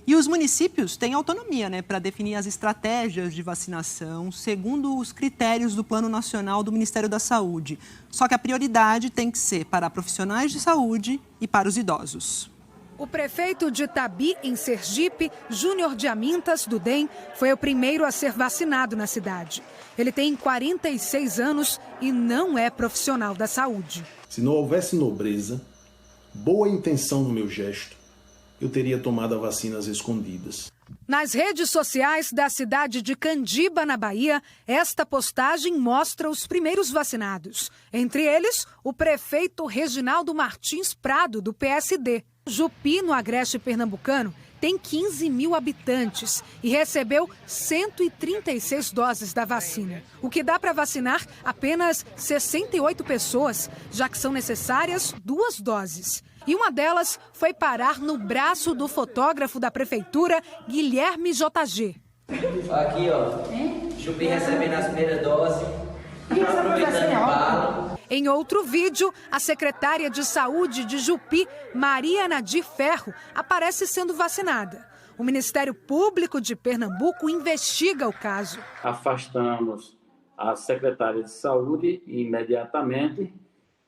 E os municípios têm autonomia, para definir as estratégias de vacinação segundo os critérios do Plano Nacional do Ministério da Saúde. Só que a prioridade tem que ser para profissionais de saúde e para os idosos. O prefeito de Itabi, em Sergipe, Júnior de Amintas, do DEM, foi o primeiro a ser vacinado na cidade. Ele tem 46 anos e não é profissional da saúde. Se não houvesse nobreza, boa intenção no meu gesto, eu teria tomado a vacina às escondidas. Nas redes sociais da cidade de Candiba, na Bahia, esta postagem mostra os primeiros vacinados. Entre eles, o prefeito Reginaldo Martins Prado, do PSD. Jupi, no agreste pernambucano, tem 15 mil habitantes e recebeu 136 doses da vacina. O que dá para vacinar apenas 68 pessoas, já que são necessárias 2 doses. E uma delas foi parar no braço do fotógrafo da prefeitura, Guilherme JG. Aqui, Jupi recebendo as primeiras doses, aproveitando o bala. Em outro vídeo, a secretária de Saúde de Jupi, Maria Nadir Ferro, aparece sendo vacinada. O Ministério Público de Pernambuco investiga o caso. Afastamos a secretária de Saúde imediatamente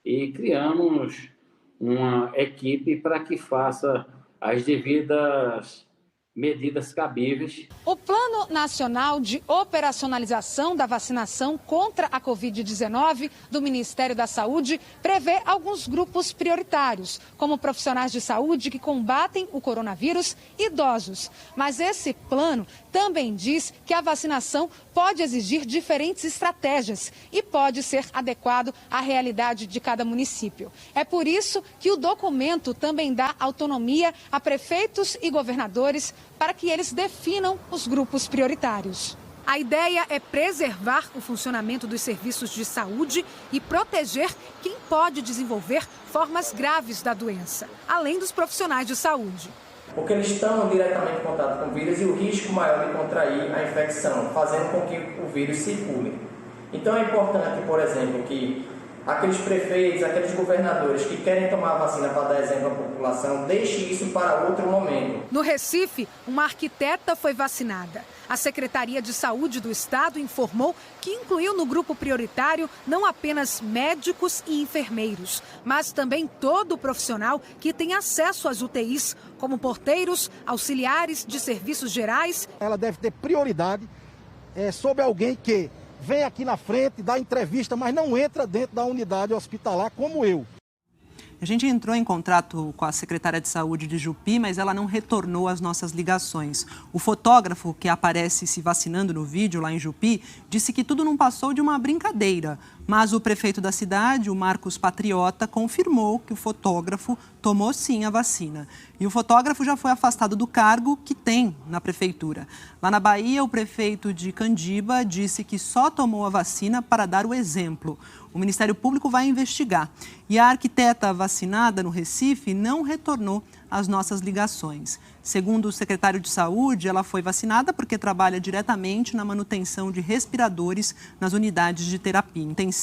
e criamos uma equipe para que faça as devidas medidas cabíveis. O Plano Nacional de Operacionalização da Vacinação contra a Covid-19 do Ministério da Saúde prevê alguns grupos prioritários, como profissionais de saúde que combatem o coronavírus e idosos. Mas esse plano também diz que a vacinação pode exigir diferentes estratégias e pode ser adequado à realidade de cada município. É por isso que o documento também dá autonomia a prefeitos e governadores para que eles definam os grupos prioritários. A ideia é preservar o funcionamento dos serviços de saúde e proteger quem pode desenvolver formas graves da doença, além dos profissionais de saúde. Porque eles estão diretamente em contato com o vírus e o risco maior de contrair a infecção, fazendo com que o vírus circule. Então é importante, por exemplo, que aqueles prefeitos, aqueles governadores que querem tomar a vacina para dar exemplo à população, deixe isso para outro momento. No Recife, uma arquiteta foi vacinada. A Secretaria de Saúde do Estado informou que incluiu no grupo prioritário não apenas médicos e enfermeiros, mas também todo profissional que tem acesso às UTIs, como porteiros, auxiliares de serviços gerais. Ela deve ter prioridade sobre alguém que vem aqui na frente, dá entrevista, mas não entra dentro da unidade hospitalar como eu. A gente entrou em contato com a secretária de Saúde de Jupi, mas ela não retornou às nossas ligações. O fotógrafo que aparece se vacinando no vídeo lá em Jupi disse que tudo não passou de uma brincadeira. Mas o prefeito da cidade, o Marcos Patriota, confirmou que o fotógrafo tomou sim a vacina. E o fotógrafo já foi afastado do cargo que tem na prefeitura. Lá na Bahia, o prefeito de Candiba disse que só tomou a vacina para dar o exemplo. O Ministério Público vai investigar. E a arquiteta vacinada no Recife não retornou às nossas ligações. Segundo o secretário de Saúde, ela foi vacinada porque trabalha diretamente na manutenção de respiradores nas unidades de terapia intensiva.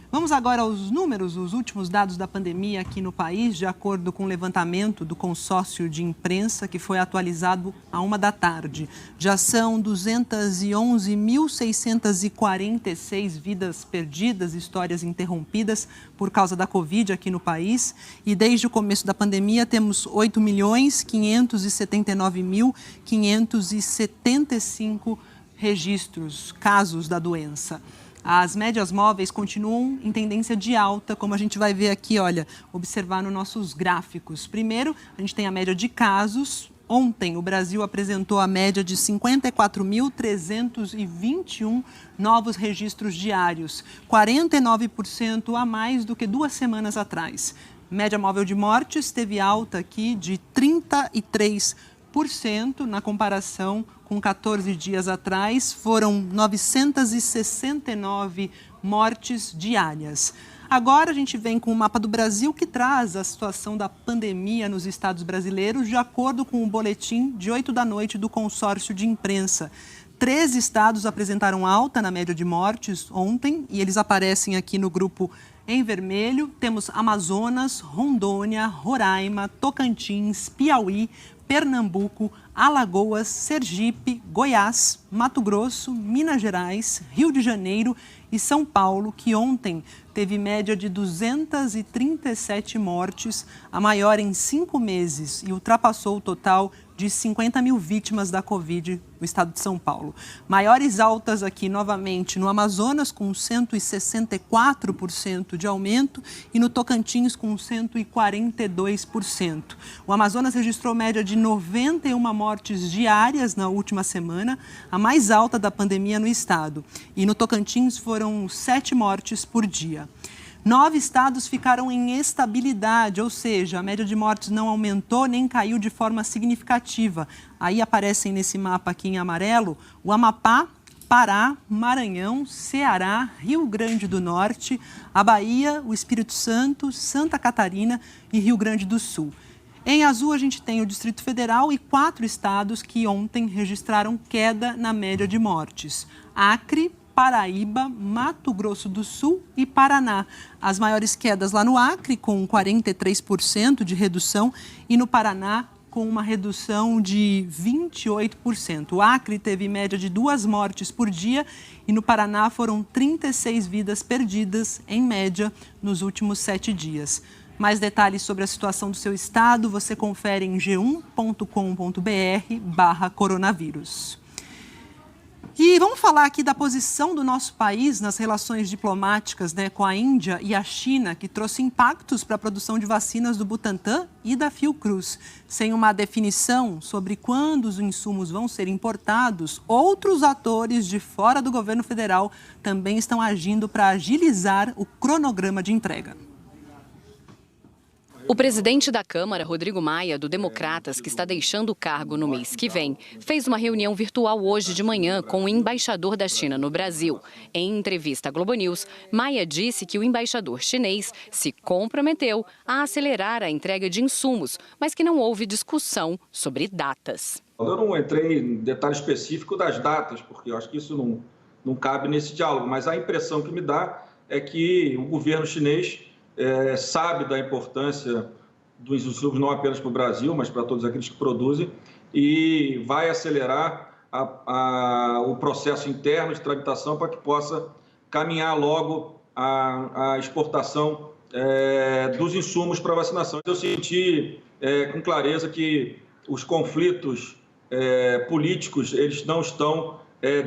Vamos agora aos números, os últimos dados da pandemia aqui no país, de acordo com o levantamento do consórcio de imprensa, que foi atualizado à 13h. Já são 211.646 vidas perdidas, histórias interrompidas por causa da Covid aqui no país. E desde o começo da pandemia temos 8.579.575 registros, casos da doença. As médias móveis continuam em tendência de alta, como a gente vai ver aqui, olha, observar nos nossos gráficos. Primeiro, a gente tem a média de casos Ontem, o Brasil apresentou a média de 54.321 novos registros diários, 49% a mais do que 2 semanas atrás. Média móvel de mortes teve alta aqui de 33%, na comparação com 14 dias atrás, foram 969 mortes diárias. Agora a gente vem com o mapa do Brasil que traz a situação da pandemia nos estados brasileiros, de acordo com o boletim de 8 da noite do consórcio de imprensa. 13 estados apresentaram alta na média de mortes ontem e eles aparecem aqui no grupo em vermelho. Temos Amazonas, Rondônia, Roraima, Tocantins, Piauí, Pernambuco, Alagoas, Sergipe, Goiás, Mato Grosso, Minas Gerais, Rio de Janeiro e São Paulo, que ontem teve média de 237 mortes, a maior em 5 meses, e ultrapassou o total de 50 mil vítimas da Covid no estado de São Paulo. Maiores altas aqui, novamente, no Amazonas, com 164% de aumento, e no Tocantins, com 142%. O Amazonas registrou média de 91 mortes diárias na última semana, a mais alta da pandemia no estado. E no Tocantins foram 7 mortes por dia. 9 estados ficaram em estabilidade, ou seja, a média de mortes não aumentou nem caiu de forma significativa. Aí aparecem nesse mapa aqui em amarelo o Amapá, Pará, Maranhão, Ceará, Rio Grande do Norte, a Bahia, o Espírito Santo, Santa Catarina e Rio Grande do Sul. Em azul, a gente tem o Distrito Federal e 4 estados que ontem registraram queda na média de mortes: Acre, Paraíba, Mato Grosso do Sul e Paraná. As maiores quedas lá no Acre, com 43% de redução, e no Paraná, com uma redução de 28%. O Acre teve média de 2 mortes por dia e no Paraná foram 36 vidas perdidas, em média, nos últimos 7 dias. Mais detalhes sobre a situação do seu estado você confere em g1.com.br/coronavírus. E vamos falar aqui da posição do nosso país nas relações diplomáticas, com a Índia e a China, que trouxe impactos para a produção de vacinas do Butantan e da Fiocruz. Sem uma definição sobre quando os insumos vão ser importados, outros atores de fora do governo federal também estão agindo para agilizar o cronograma de entrega. O presidente da Câmara, Rodrigo Maia, do Democratas, que está deixando o cargo no mês que vem, fez uma reunião virtual hoje de manhã com o embaixador da China no Brasil. Em entrevista à Globo News, Maia disse que o embaixador chinês se comprometeu a acelerar a entrega de insumos, mas que não houve discussão sobre datas. Eu não entrei em detalhe específico das datas, porque eu acho que isso não cabe nesse diálogo, mas a impressão que me dá é que o governo chinês sabe da importância dos insumos não apenas para o Brasil, mas para todos aqueles que produzem, e vai acelerar o processo interno de tramitação para que possa caminhar logo a exportação dos insumos para vacinação. Eu senti com clareza que os conflitos políticos eles não estão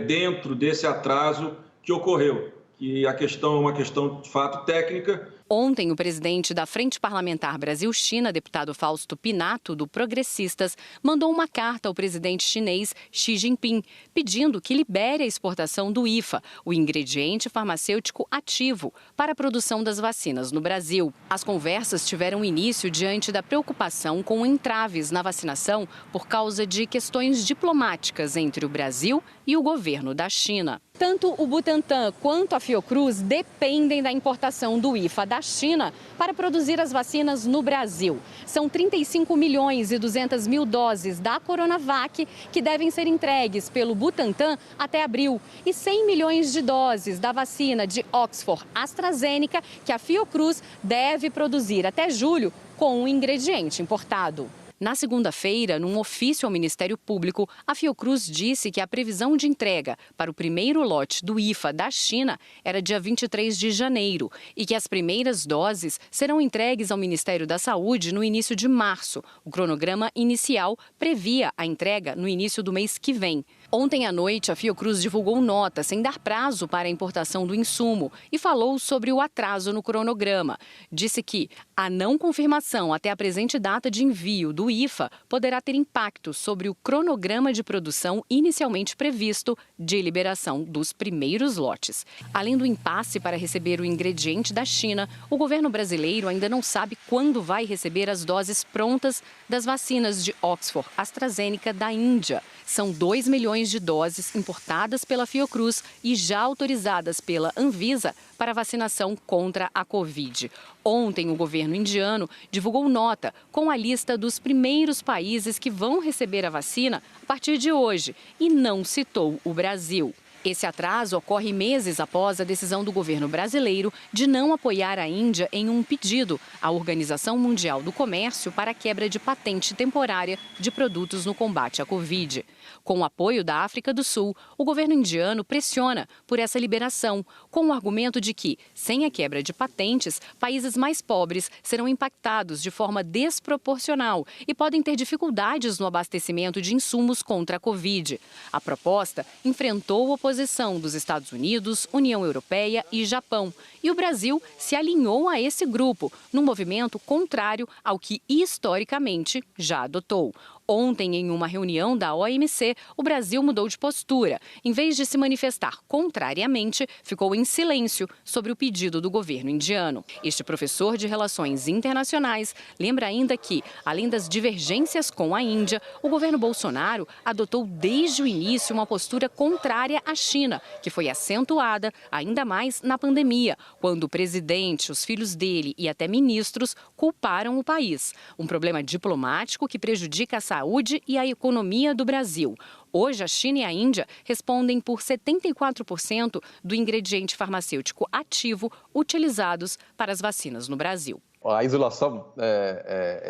dentro desse atraso que ocorreu, que a questão é uma questão de fato técnica. Ontem, o presidente da Frente Parlamentar Brasil-China, deputado Fausto Pinato, do Progressistas, mandou uma carta ao presidente chinês Xi Jinping, pedindo que libere a exportação do IFA, o ingrediente farmacêutico ativo, para a produção das vacinas no Brasil. As conversas tiveram início diante da preocupação com entraves na vacinação por causa de questões diplomáticas entre o Brasil e o governo da China. Tanto o Butantan quanto a Fiocruz dependem da importação do IFA da China para produzir as vacinas no Brasil. São 35 milhões e 200 mil doses da Coronavac que devem ser entregues pelo Butantan até abril e 100 milhões de doses da vacina de Oxford AstraZeneca que a Fiocruz deve produzir até julho com um ingrediente importado. Na segunda-feira, num ofício ao Ministério Público, a Fiocruz disse que a previsão de entrega para o primeiro lote do IFA da China era dia 23 de janeiro e que as primeiras doses serão entregues ao Ministério da Saúde no início de março. O cronograma inicial previa a entrega no início do mês que vem. Ontem à noite, a Fiocruz divulgou nota sem dar prazo para a importação do insumo e falou sobre o atraso no cronograma. Disse que a não confirmação até a presente data de envio do IFA poderá ter impacto sobre o cronograma de produção inicialmente previsto de liberação dos primeiros lotes. Além do impasse para receber o ingrediente da China, o governo brasileiro ainda não sabe quando vai receber as doses prontas das vacinas de Oxford AstraZeneca da Índia. São 2 milhões de doses importadas pela Fiocruz e já autorizadas pela Anvisa para vacinação contra a Covid. Ontem, o governo indiano divulgou nota com a lista dos primeiros países que vão receber a vacina a partir de hoje e não citou o Brasil. Esse atraso ocorre meses após a decisão do governo brasileiro de não apoiar a Índia em um pedido à Organização Mundial do Comércio para a quebra de patente temporária de produtos no combate à Covid. Com o apoio da África do Sul, o governo indiano pressiona por essa liberação, com o argumento de que, sem a quebra de patentes, países mais pobres serão impactados de forma desproporcional e podem ter dificuldades no abastecimento de insumos contra a Covid. A proposta enfrentou oposição dos Estados Unidos, União Europeia e Japão. E o Brasil se alinhou a esse grupo, num movimento contrário ao que historicamente já adotou. Ontem, em uma reunião da OMC, o Brasil mudou de postura. Em vez de se manifestar contrariamente, ficou em silêncio sobre o pedido do governo indiano. Este professor de Relações Internacionais lembra ainda que, além das divergências com a Índia, o governo Bolsonaro adotou desde o início uma postura contrária à China, que foi acentuada ainda mais na pandemia, quando o presidente, os filhos dele e até ministros culparam o país. Um problema diplomático que prejudica a saúde e a economia do Brasil. Hoje, a China e a Índia respondem por 74% do ingrediente farmacêutico ativo utilizados para as vacinas no Brasil. A isolação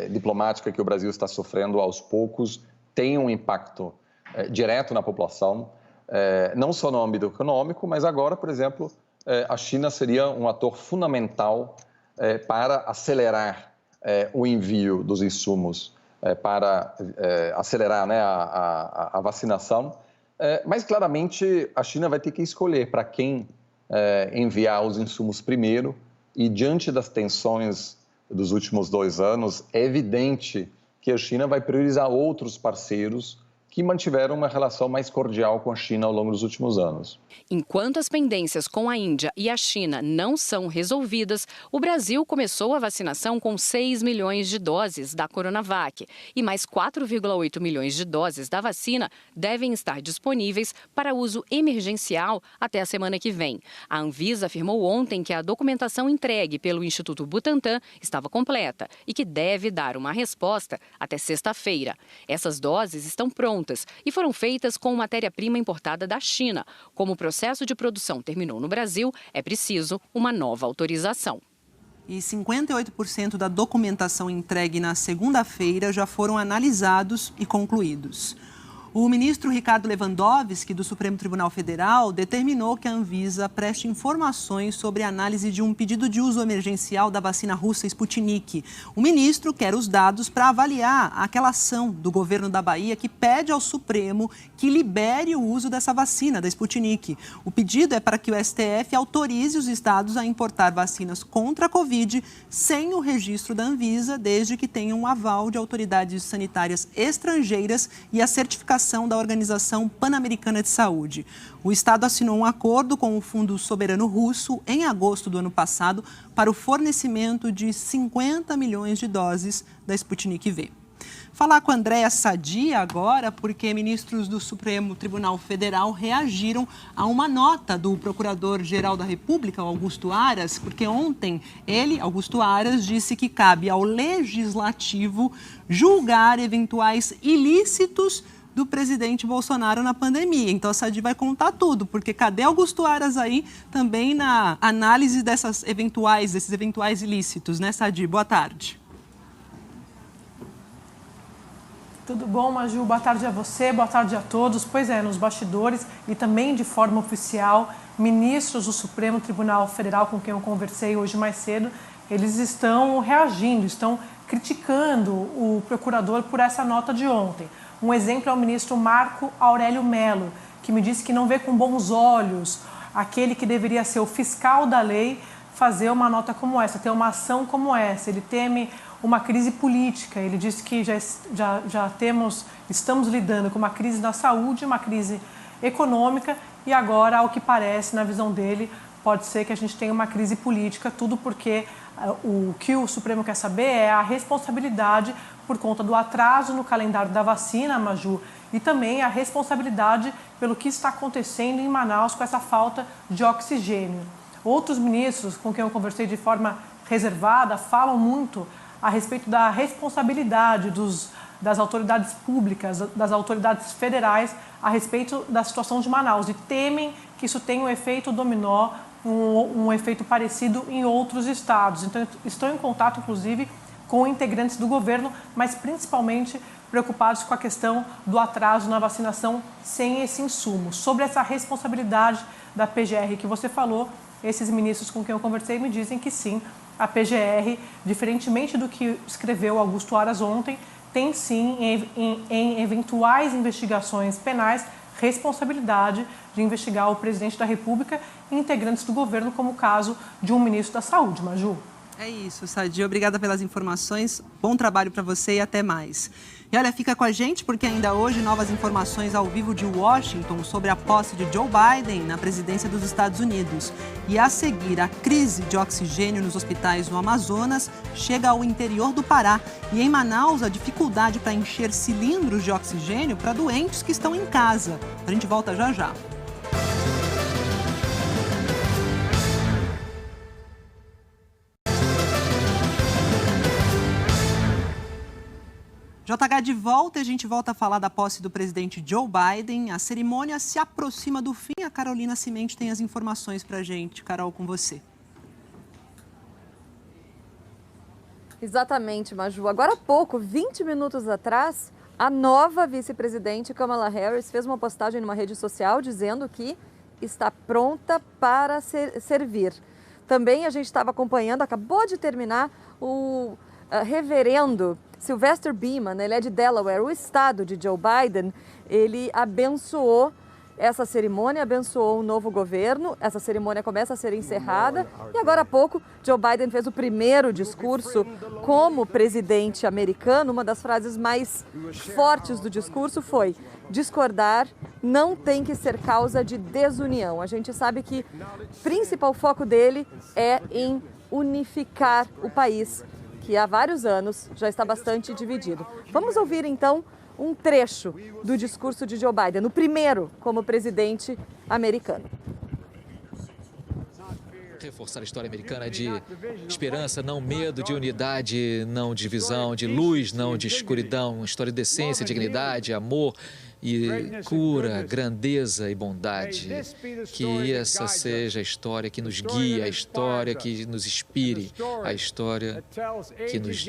diplomática que o Brasil está sofrendo aos poucos tem um impacto direto na população, não só no âmbito econômico, mas agora, por exemplo, a China seria um ator fundamental para acelerar o envio dos insumos, para acelerar, né, a vacinação. Mas, claramente, a China vai ter que escolher para quem enviar os insumos primeiro e, diante das tensões dos últimos 2 anos, é evidente que a China vai priorizar outros parceiros que mantiveram uma relação mais cordial com a China ao longo dos últimos anos. Enquanto as pendências com a Índia e a China não são resolvidas, o Brasil começou a vacinação com 6 milhões de doses da Coronavac e mais 4,8 milhões de doses da vacina devem estar disponíveis para uso emergencial até a semana que vem. A Anvisa afirmou ontem que a documentação entregue pelo Instituto Butantan estava completa e que deve dar uma resposta até sexta-feira. Essas doses estão prontas e foram feitas com matéria-prima importada da China. Como o processo de produção terminou no Brasil, é preciso uma nova autorização. E 58% da documentação entregue na segunda-feira já foram analisados e concluídos. O ministro Ricardo Lewandowski, do Supremo Tribunal Federal, determinou que a Anvisa preste informações sobre a análise de um pedido de uso emergencial da vacina russa Sputnik. O ministro quer os dados para avaliar aquela ação do governo da Bahia que pede ao Supremo que libere o uso dessa vacina, da Sputnik. O pedido é para que o STF autorize os estados a importar vacinas contra a Covid sem o registro da Anvisa, desde que tenham um aval de autoridades sanitárias estrangeiras e a certificação da Organização Pan-Americana de Saúde. O Estado assinou um acordo com o Fundo Soberano Russo em agosto do ano passado para o fornecimento de 50 milhões de doses da Sputnik V. Falar com a Andréa Sadia agora, porque ministros do Supremo Tribunal Federal reagiram a uma nota do Procurador-Geral da República, Augusto Aras, porque ontem ele, Augusto Aras, disse que cabe ao Legislativo julgar eventuais ilícitos do presidente Bolsonaro na pandemia. Então a Sadia vai contar tudo, porque cadê Augusto Aras aí também na análise desses eventuais ilícitos, né, Sadia? Boa tarde. Tudo bom, Maju? Boa tarde a você, boa tarde a todos. Pois é, nos bastidores e também de forma oficial, ministros do Supremo Tribunal Federal, com quem eu conversei hoje mais cedo, eles estão reagindo, estão criticando o procurador por essa nota de ontem. Um exemplo é o ministro Marco Aurélio Mello, que me disse que não vê com bons olhos aquele que deveria ser o fiscal da lei fazer uma nota como essa, ter uma ação como essa. Ele teme uma crise política. Ele disse que estamos lidando com uma crise da saúde, uma crise econômica e agora, ao que parece, na visão dele, pode ser que a gente tenha uma crise política, tudo porque o que o Supremo quer saber é a responsabilidade por conta do atraso no calendário da vacina, Maju, e também a responsabilidade pelo que está acontecendo em Manaus com essa falta de oxigênio. Outros ministros com quem eu conversei de forma reservada falam muito a respeito da responsabilidade das autoridades públicas, das autoridades federais a respeito da situação de Manaus e temem que isso tenha um efeito dominó, um efeito parecido em outros estados. Então, estou em contato, inclusive, com integrantes do governo, mas principalmente preocupados com a questão do atraso na vacinação sem esse insumo. Sobre essa responsabilidade da PGR que você falou, esses ministros com quem eu conversei me dizem que sim, a PGR, diferentemente do que escreveu Augusto Aras ontem, tem sim, em eventuais investigações penais, responsabilidade de investigar o presidente da República e integrantes do governo, como o caso de um ministro da Saúde, Maju. É isso, Sadi. Obrigada pelas informações. Bom trabalho para você e até mais. E olha, fica com a gente porque ainda hoje novas informações ao vivo de Washington sobre a posse de Joe Biden na presidência dos Estados Unidos. E a seguir, a crise de oxigênio nos hospitais no Amazonas chega ao interior do Pará. E em Manaus, a dificuldade para encher cilindros de oxigênio para doentes que estão em casa. A gente volta já já. JH de volta, a gente volta a falar da posse do presidente Joe Biden. A cerimônia se aproxima do fim. A Carolina Cimente tem as informações para a gente. Carol, com você. Exatamente, Maju. Agora há pouco, 20 minutos atrás, a nova vice-presidente Kamala Harris fez uma postagem numa rede social dizendo que está pronta para servir. Também a gente estava acompanhando, acabou de terminar o reverendo Sylvester Beeman, ele é de Delaware, o estado de Joe Biden. Ele abençoou essa cerimônia, abençoou o novo governo. Essa cerimônia começa a ser encerrada e agora há pouco Joe Biden fez o primeiro discurso como presidente americano. Uma das frases mais fortes do discurso foi: discordar não tem que ser causa de desunião. A gente sabe que o principal foco dele é em unificar o país, que há vários anos já está bastante dividido. Vamos ouvir então um trecho do discurso de Joe Biden, o primeiro como presidente americano. Reforçar a história americana de esperança, não medo, de unidade, não divisão, de luz, não de escuridão, uma história de decência, dignidade, amor e cura, grandeza e bondade. Que essa seja a história que nos guia, a história que nos inspire, a história que nos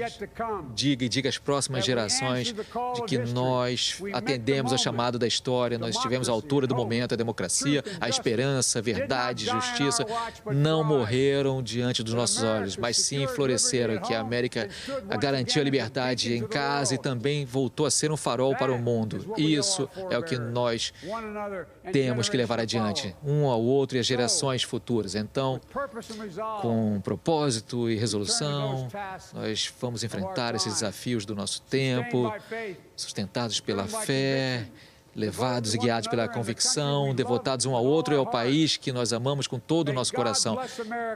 diga às próximas gerações de que nós atendemos ao chamado da história, nós estivemos à altura do momento, a democracia, a esperança, a verdade, a justiça não morreram diante dos nossos olhos, mas sim floresceram, que a América garantiu a liberdade em casa e também voltou a ser um farol para o mundo. Isso é o que nós temos que levar adiante, um ao outro e as gerações futuras. Então, com propósito e resolução, nós vamos enfrentar esses desafios do nosso tempo, sustentados pela fé, levados e guiados pela convicção, devotados um ao outro e ao país que nós amamos com todo o nosso coração.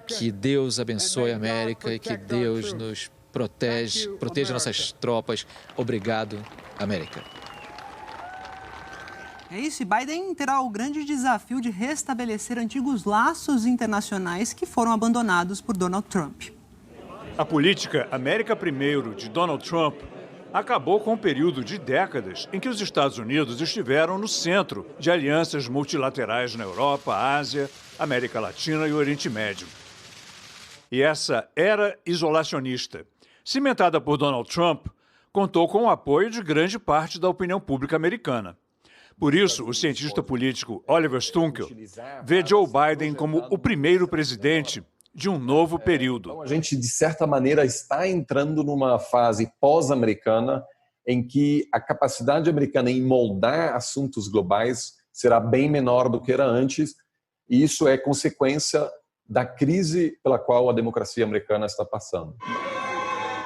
Que Deus abençoe a América e que Deus nos proteja nossas tropas. Obrigado, América. É isso, e Biden terá o grande desafio de restabelecer antigos laços internacionais que foram abandonados por Donald Trump. A política América Primeiro de Donald Trump acabou com um período de décadas em que os Estados Unidos estiveram no centro de alianças multilaterais na Europa, Ásia, América Latina e Oriente Médio. E essa era isolacionista, cimentada por Donald Trump, contou com o apoio de grande parte da opinião pública americana. Por isso, o cientista político Oliver Stunkel vê Joe Biden como o primeiro presidente de um novo período. Então, a gente, de certa maneira, está entrando numa fase pós-americana em que a capacidade americana em moldar assuntos globais será bem menor do que era antes, e isso é consequência da crise pela qual a democracia americana está passando.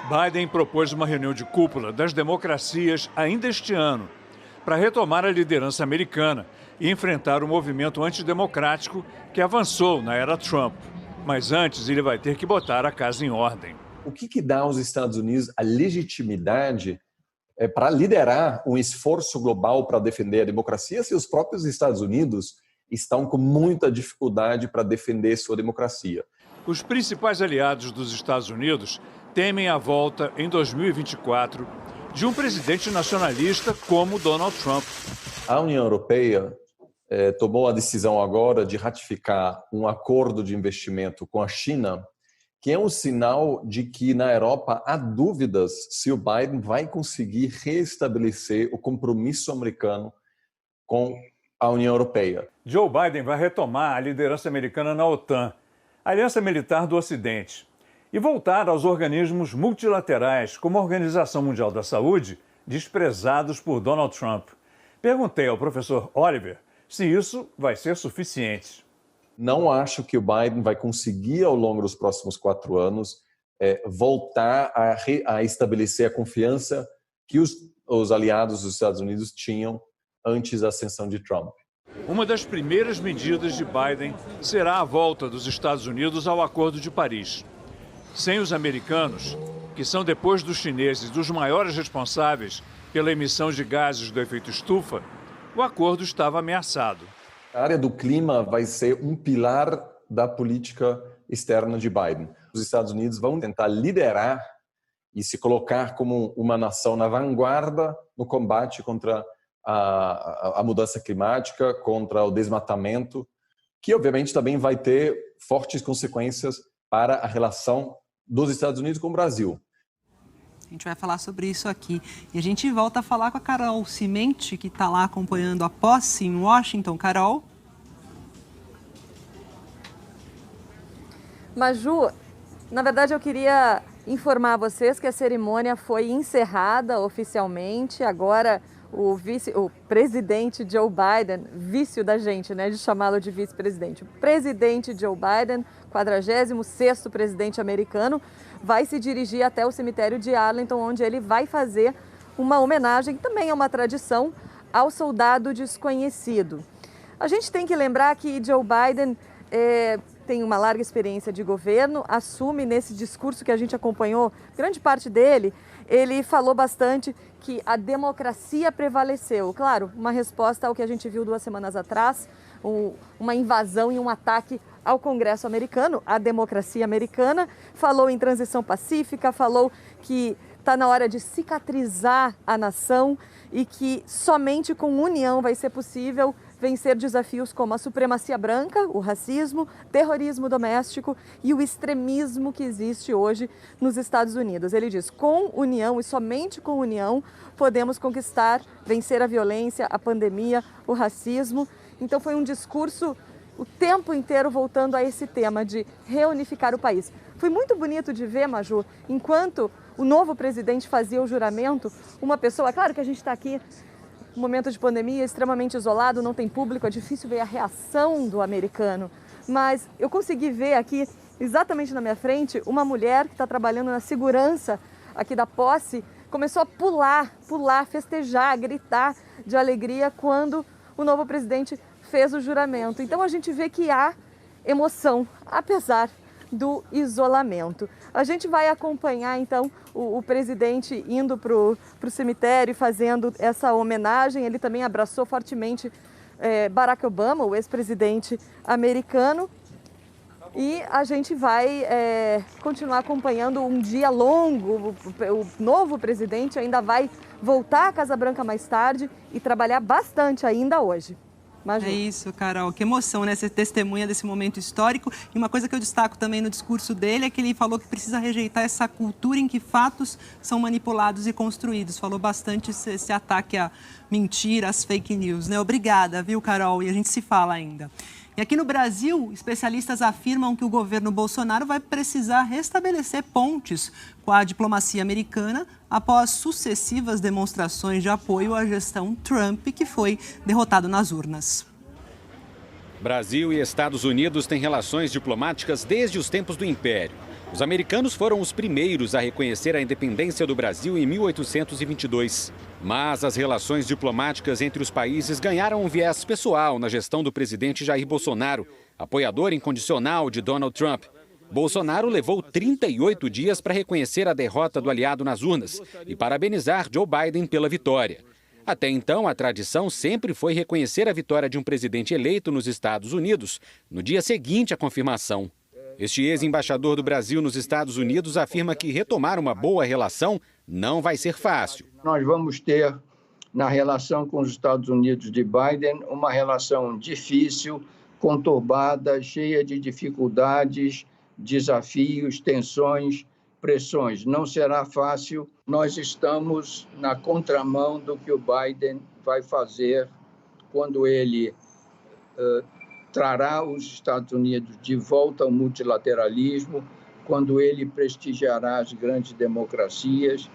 Biden propôs uma reunião de cúpula das democracias ainda este ano, para retomar a liderança americana e enfrentar o movimento antidemocrático que avançou na era Trump. Mas antes ele vai ter que botar a casa em ordem. O que dá aos Estados Unidos a legitimidade para liderar um esforço global para defender a democracia se os próprios Estados Unidos estão com muita dificuldade para defender sua democracia? Os principais aliados dos Estados Unidos temem a volta em 2024 de um presidente nacionalista como Donald Trump. A União Europeia tomou a decisão agora de ratificar um acordo de investimento com a China, que é um sinal de que na Europa há dúvidas se o Biden vai conseguir reestabelecer o compromisso americano com a União Europeia. Joe Biden vai retomar a liderança americana na OTAN, a Aliança Militar do Ocidente, e voltar aos organismos multilaterais, como a Organização Mundial da Saúde, desprezados por Donald Trump. Perguntei ao professor Oliver se isso vai ser suficiente. Não acho que o Biden vai conseguir, ao longo dos próximos 4 anos, voltar a estabelecer a confiança que os aliados dos Estados Unidos tinham antes da ascensão de Trump. Uma das primeiras medidas de Biden será a volta dos Estados Unidos ao Acordo de Paris. Sem os americanos, que são, depois dos chineses, dos maiores responsáveis pela emissão de gases do efeito estufa, o acordo estava ameaçado. A área do clima vai ser um pilar da política externa de Biden. Os Estados Unidos vão tentar liderar e se colocar como uma nação na vanguarda no combate contra a mudança climática, contra o desmatamento, que obviamente também vai ter fortes consequências para a relação dos Estados Unidos com o Brasil. A gente vai falar sobre isso aqui. E a gente volta a falar com a Carol Cimente, que está lá acompanhando a posse em Washington. Carol? Maju, na verdade eu queria informar a vocês que a cerimônia foi encerrada oficialmente. Agora o presidente Joe Biden, vício da gente, né, de chamá-lo de vice-presidente. O presidente Joe Biden, 46º presidente americano, vai se dirigir até o cemitério de Arlington, onde ele vai fazer uma homenagem, também é uma tradição, ao soldado desconhecido. A gente tem que lembrar que Joe Biden tem uma larga experiência de governo, assume nesse discurso que a gente acompanhou, grande parte dele, ele falou bastante que a democracia prevaleceu. Claro, uma resposta ao que a gente viu 2 semanas atrás, uma invasão e um ataque ao Congresso americano, à democracia americana. Falou em transição pacífica, falou que está na hora de cicatrizar a nação e que somente com união vai ser possível vencer desafios como a supremacia branca, o racismo, terrorismo doméstico e o extremismo que existe hoje nos Estados Unidos. Ele diz, com união e somente com união podemos conquistar, vencer a violência, a pandemia, o racismo. Então foi um discurso o tempo inteiro voltando a esse tema de reunificar o país. Foi muito bonito de ver, Maju, enquanto o novo presidente fazia o juramento, uma pessoa, claro que a gente está aqui um momento de pandemia, extremamente isolado, não tem público, é difícil ver a reação do americano. Mas eu consegui ver aqui, exatamente na minha frente, uma mulher que está trabalhando na segurança aqui da posse, começou a pular, festejar, gritar de alegria quando o novo presidente fez o juramento. Então a gente vê que há emoção, apesar do isolamento. A gente vai acompanhar, então, o presidente indo para o cemitério e fazendo essa homenagem. Ele também abraçou fortemente Barack Obama, o ex-presidente americano. E a gente vai continuar acompanhando um dia longo. O novo presidente ainda vai voltar à Casa Branca mais tarde e trabalhar bastante ainda hoje. Maju. É isso, Carol. Que emoção, né? Ser testemunha desse momento histórico. E uma coisa que eu destaco também no discurso dele é que ele falou que precisa rejeitar essa cultura em que fatos são manipulados e construídos. Falou bastante esse ataque à mentira, às fake news, né? Obrigada, viu, Carol? E a gente se fala ainda. E aqui no Brasil, especialistas afirmam que o governo Bolsonaro vai precisar restabelecer pontes com a diplomacia americana após sucessivas demonstrações de apoio à gestão Trump, que foi derrotado nas urnas. Brasil e Estados Unidos têm relações diplomáticas desde os tempos do Império. Os americanos foram os primeiros a reconhecer a independência do Brasil em 1822. Mas as relações diplomáticas entre os países ganharam um viés pessoal na gestão do presidente Jair Bolsonaro, apoiador incondicional de Donald Trump. Bolsonaro levou 38 dias para reconhecer a derrota do aliado nas urnas e parabenizar Joe Biden pela vitória. Até então, a tradição sempre foi reconhecer a vitória de um presidente eleito nos Estados Unidos no dia seguinte à confirmação. Este ex-embaixador do Brasil nos Estados Unidos afirma que retomar uma boa relação não vai ser fácil. Nós vamos ter, na relação com os Estados Unidos de Biden, uma relação difícil, conturbada, cheia de dificuldades, desafios, tensões, pressões. Não será fácil. Nós estamos na contramão do que o Biden vai fazer quando ele trará os Estados Unidos de volta ao multilateralismo, quando ele prestigiará as grandes democracias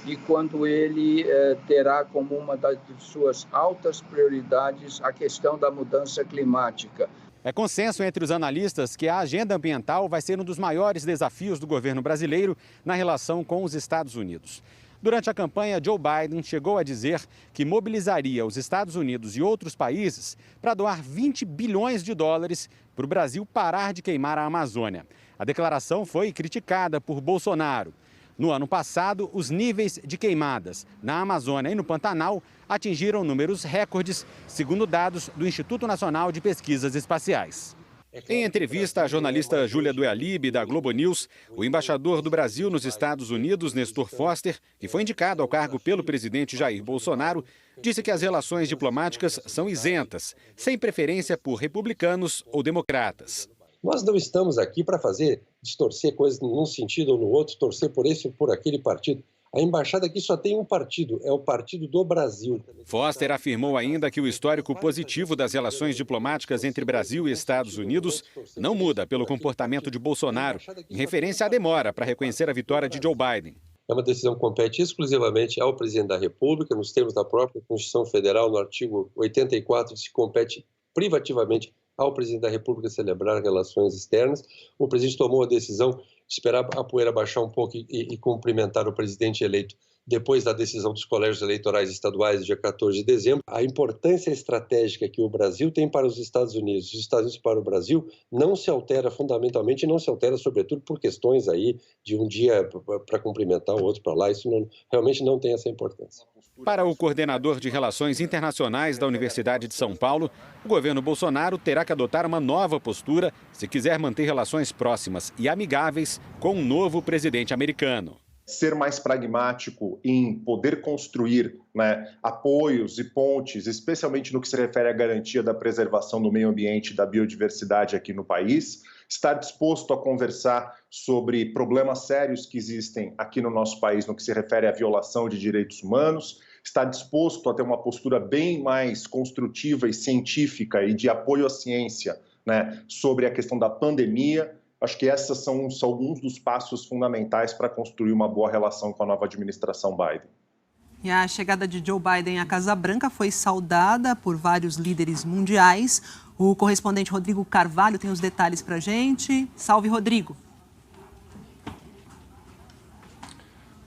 e quando ele terá como uma das suas altas prioridades a questão da mudança climática. É consenso entre os analistas que a agenda ambiental vai ser um dos maiores desafios do governo brasileiro na relação com os Estados Unidos. Durante a campanha, Joe Biden chegou a dizer que mobilizaria os Estados Unidos e outros países para doar 20 bilhões de dólares para o Brasil parar de queimar a Amazônia. A declaração foi criticada por Bolsonaro. No ano passado, os níveis de queimadas na Amazônia e no Pantanal atingiram números recordes, segundo dados do Instituto Nacional de Pesquisas Espaciais. Em entrevista à jornalista Júlia Dualib, da Globo News, o embaixador do Brasil nos Estados Unidos, Nestor Foster, que foi indicado ao cargo pelo presidente Jair Bolsonaro, disse que as relações diplomáticas são isentas, sem preferência por republicanos ou democratas. Nós não estamos aqui para distorcer coisas num sentido ou no outro, torcer por esse ou por aquele partido. A embaixada aqui só tem um partido, é o Partido do Brasil. Foster afirmou ainda que o histórico positivo das relações diplomáticas entre Brasil e Estados Unidos não muda pelo comportamento de Bolsonaro, em referência à demora para reconhecer a vitória de Joe Biden. É uma decisão que compete exclusivamente ao presidente da República, nos termos da própria Constituição Federal, no artigo 84, se compete privativamente ao presidente da República celebrar relações externas. O presidente tomou a decisão de esperar a poeira baixar um pouco e cumprimentar o presidente eleito depois da decisão dos colégios eleitorais estaduais, dia 14 de dezembro. A importância estratégica que o Brasil tem para os Estados Unidos, os Estados Unidos para o Brasil, não se altera fundamentalmente, não se altera sobretudo por questões aí de um dia para cumprimentar o outro para lá. Isso realmente não tem essa importância. Para o coordenador de Relações Internacionais da Universidade de São Paulo, o governo Bolsonaro terá que adotar uma nova postura se quiser manter relações próximas e amigáveis com um novo presidente americano. Ser mais pragmático em poder construir apoios e pontes, especialmente no que se refere à garantia da preservação do meio ambiente e da biodiversidade aqui no país, estar disposto a conversar sobre problemas sérios que existem aqui no nosso país no que se refere à violação de direitos humanos, estar disposto a ter uma postura bem mais construtiva e científica e de apoio à ciência sobre a questão da pandemia. Acho que esses são alguns dos passos fundamentais para construir uma boa relação com a nova administração Biden. E a chegada de Joe Biden à Casa Branca foi saudada por vários líderes mundiais. O correspondente Rodrigo Carvalho tem os detalhes para a gente. Salve, Rodrigo.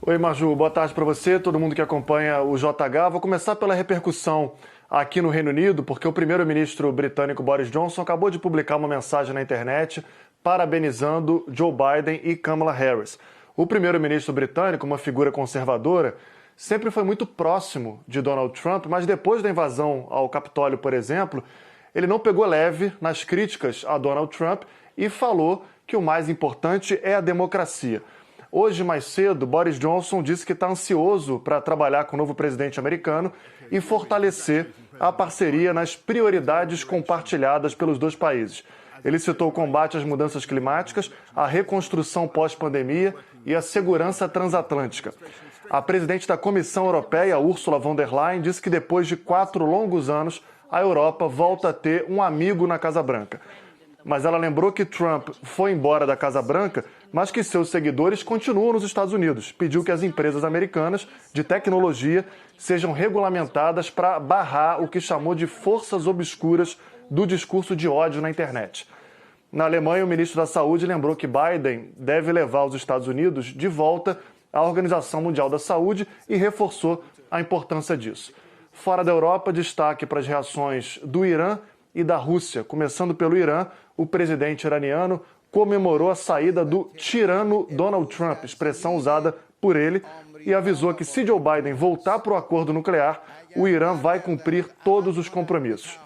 Oi, Maju. Boa tarde para você, todo mundo que acompanha o JH. Vou começar pela repercussão aqui no Reino Unido, porque o primeiro-ministro britânico Boris Johnson acabou de publicar uma mensagem na internet parabenizando Joe Biden e Kamala Harris. O primeiro-ministro britânico, uma figura conservadora, sempre foi muito próximo de Donald Trump, mas depois da invasão ao Capitólio, por exemplo, ele não pegou leve nas críticas a Donald Trump e falou que o mais importante é a democracia. Hoje, mais cedo, Boris Johnson disse que está ansioso para trabalhar com o novo presidente americano e fortalecer a parceria nas prioridades compartilhadas pelos dois países. Ele citou o combate às mudanças climáticas, a reconstrução pós-pandemia e a segurança transatlântica. A presidente da Comissão Europeia, Ursula von der Leyen, disse que depois de 4 longos anos, a Europa volta a ter um amigo na Casa Branca. Mas ela lembrou que Trump foi embora da Casa Branca, mas que seus seguidores continuam nos Estados Unidos. Pediu que as empresas americanas de tecnologia sejam regulamentadas para barrar o que chamou de forças obscuras do discurso de ódio na internet. Na Alemanha, o ministro da Saúde lembrou que Biden deve levar os Estados Unidos de volta à Organização Mundial da Saúde e reforçou a importância disso. Fora da Europa, destaque para as reações do Irã e da Rússia. Começando pelo Irã, o presidente iraniano comemorou a saída do tirano Donald Trump, expressão usada por ele, e avisou que se Joe Biden voltar para o acordo nuclear, o Irã vai cumprir todos os compromissos.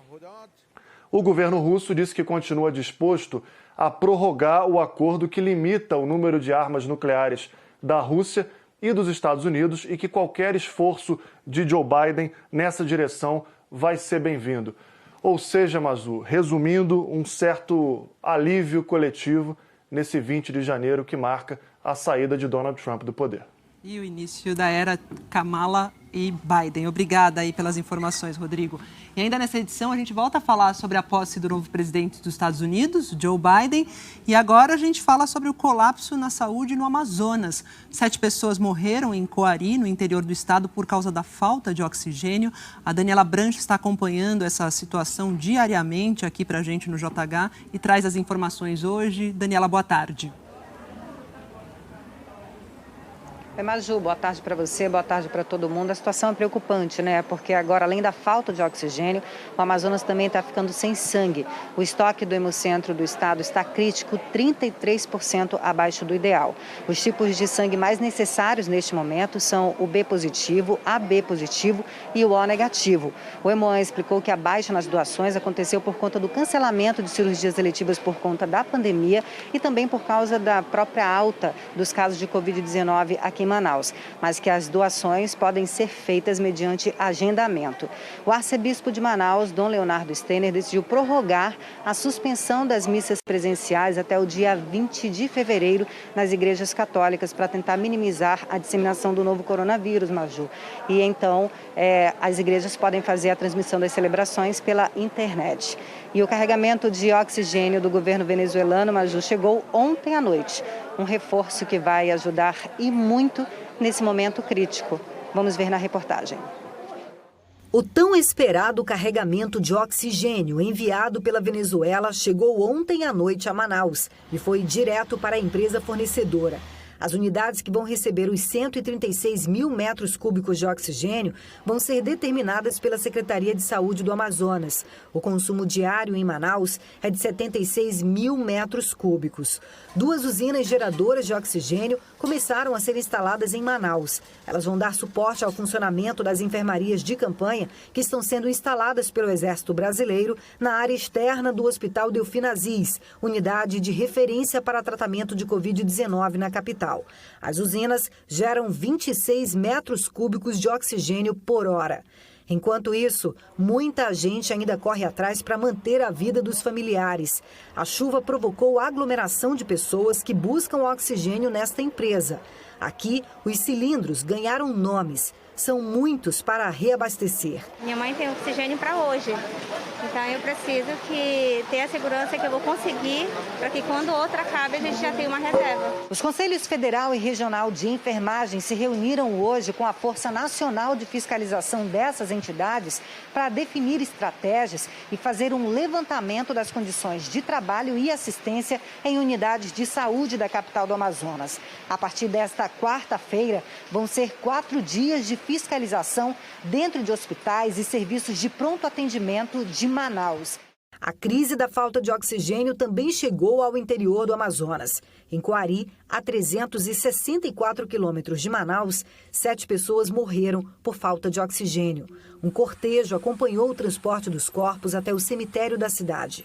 O governo russo disse que continua disposto a prorrogar o acordo que limita o número de armas nucleares da Rússia e dos Estados Unidos e que qualquer esforço de Joe Biden nessa direção vai ser bem-vindo. Ou seja, Mazu, resumindo, um certo alívio coletivo nesse 20 de janeiro que marca a saída de Donald Trump do poder. E o início da era Kamala e Biden. Obrigada aí pelas informações, Rodrigo. E ainda nessa edição a gente volta a falar sobre a posse do novo presidente dos Estados Unidos, Joe Biden. E agora a gente fala sobre o colapso na saúde no Amazonas. 7 pessoas morreram em Coari, no interior do estado, por causa da falta de oxigênio. A Daniela Branche está acompanhando essa situação diariamente aqui para a gente no JH e traz as informações hoje. Daniela, boa tarde. Oi, Maju, boa tarde para você, boa tarde para todo mundo. A situação é preocupante, né? Porque agora, além da falta de oxigênio, o Amazonas também está ficando sem sangue. O estoque do Hemocentro do estado está crítico, 33% abaixo do ideal. Os tipos de sangue mais necessários neste momento são o B positivo, AB positivo e o O negativo. O Hemoan explicou que a baixa nas doações aconteceu por conta do cancelamento de cirurgias eletivas por conta da pandemia e também por causa da própria alta dos casos de Covid-19 aqui em Manaus, mas que as doações podem ser feitas mediante agendamento. O arcebispo de Manaus, Dom Leonardo Steiner, decidiu prorrogar a suspensão das missas presenciais até o dia 20 de fevereiro nas igrejas católicas para tentar minimizar a disseminação do novo coronavírus, Maju. E então as igrejas podem fazer a transmissão das celebrações pela internet. E o carregamento de oxigênio do governo venezuelano, Maju, chegou ontem à noite. Um reforço que vai ajudar e muito nesse momento crítico. Vamos ver na reportagem. O tão esperado carregamento de oxigênio enviado pela Venezuela chegou ontem à noite a Manaus e foi direto para a empresa fornecedora. As unidades que vão receber os 136 mil metros cúbicos de oxigênio vão ser determinadas pela Secretaria de Saúde do Amazonas. O consumo diário em Manaus é de 76 mil metros cúbicos. 2 usinas geradoras de oxigênio começaram a ser instaladas em Manaus. Elas vão dar suporte ao funcionamento das enfermarias de campanha que estão sendo instaladas pelo Exército Brasileiro na área externa do Hospital Delfim Aziz, unidade de referência para tratamento de Covid-19 na capital. As usinas geram 26 metros cúbicos de oxigênio por hora. Enquanto isso, muita gente ainda corre atrás para manter a vida dos familiares. A chuva provocou aglomeração de pessoas que buscam oxigênio nesta empresa. Aqui, os cilindros ganharam nomes. São muitos para reabastecer. Minha mãe tem oxigênio para hoje, então eu preciso ter a segurança que eu vou conseguir para que quando outra acabe a gente já tenha uma reserva. Os Conselhos Federal e Regional de Enfermagem se reuniram hoje com a Força Nacional de Fiscalização dessas entidades para definir estratégias e fazer um levantamento das condições de trabalho e assistência em unidades de saúde da capital do Amazonas. A partir desta quarta-feira, vão ser 4 dias de fiscalização dentro de hospitais e serviços de pronto atendimento de Manaus. A crise da falta de oxigênio também chegou ao interior do Amazonas. Em Coari, a 364 quilômetros de Manaus, 7 pessoas morreram por falta de oxigênio. Um cortejo acompanhou o transporte dos corpos até o cemitério da cidade.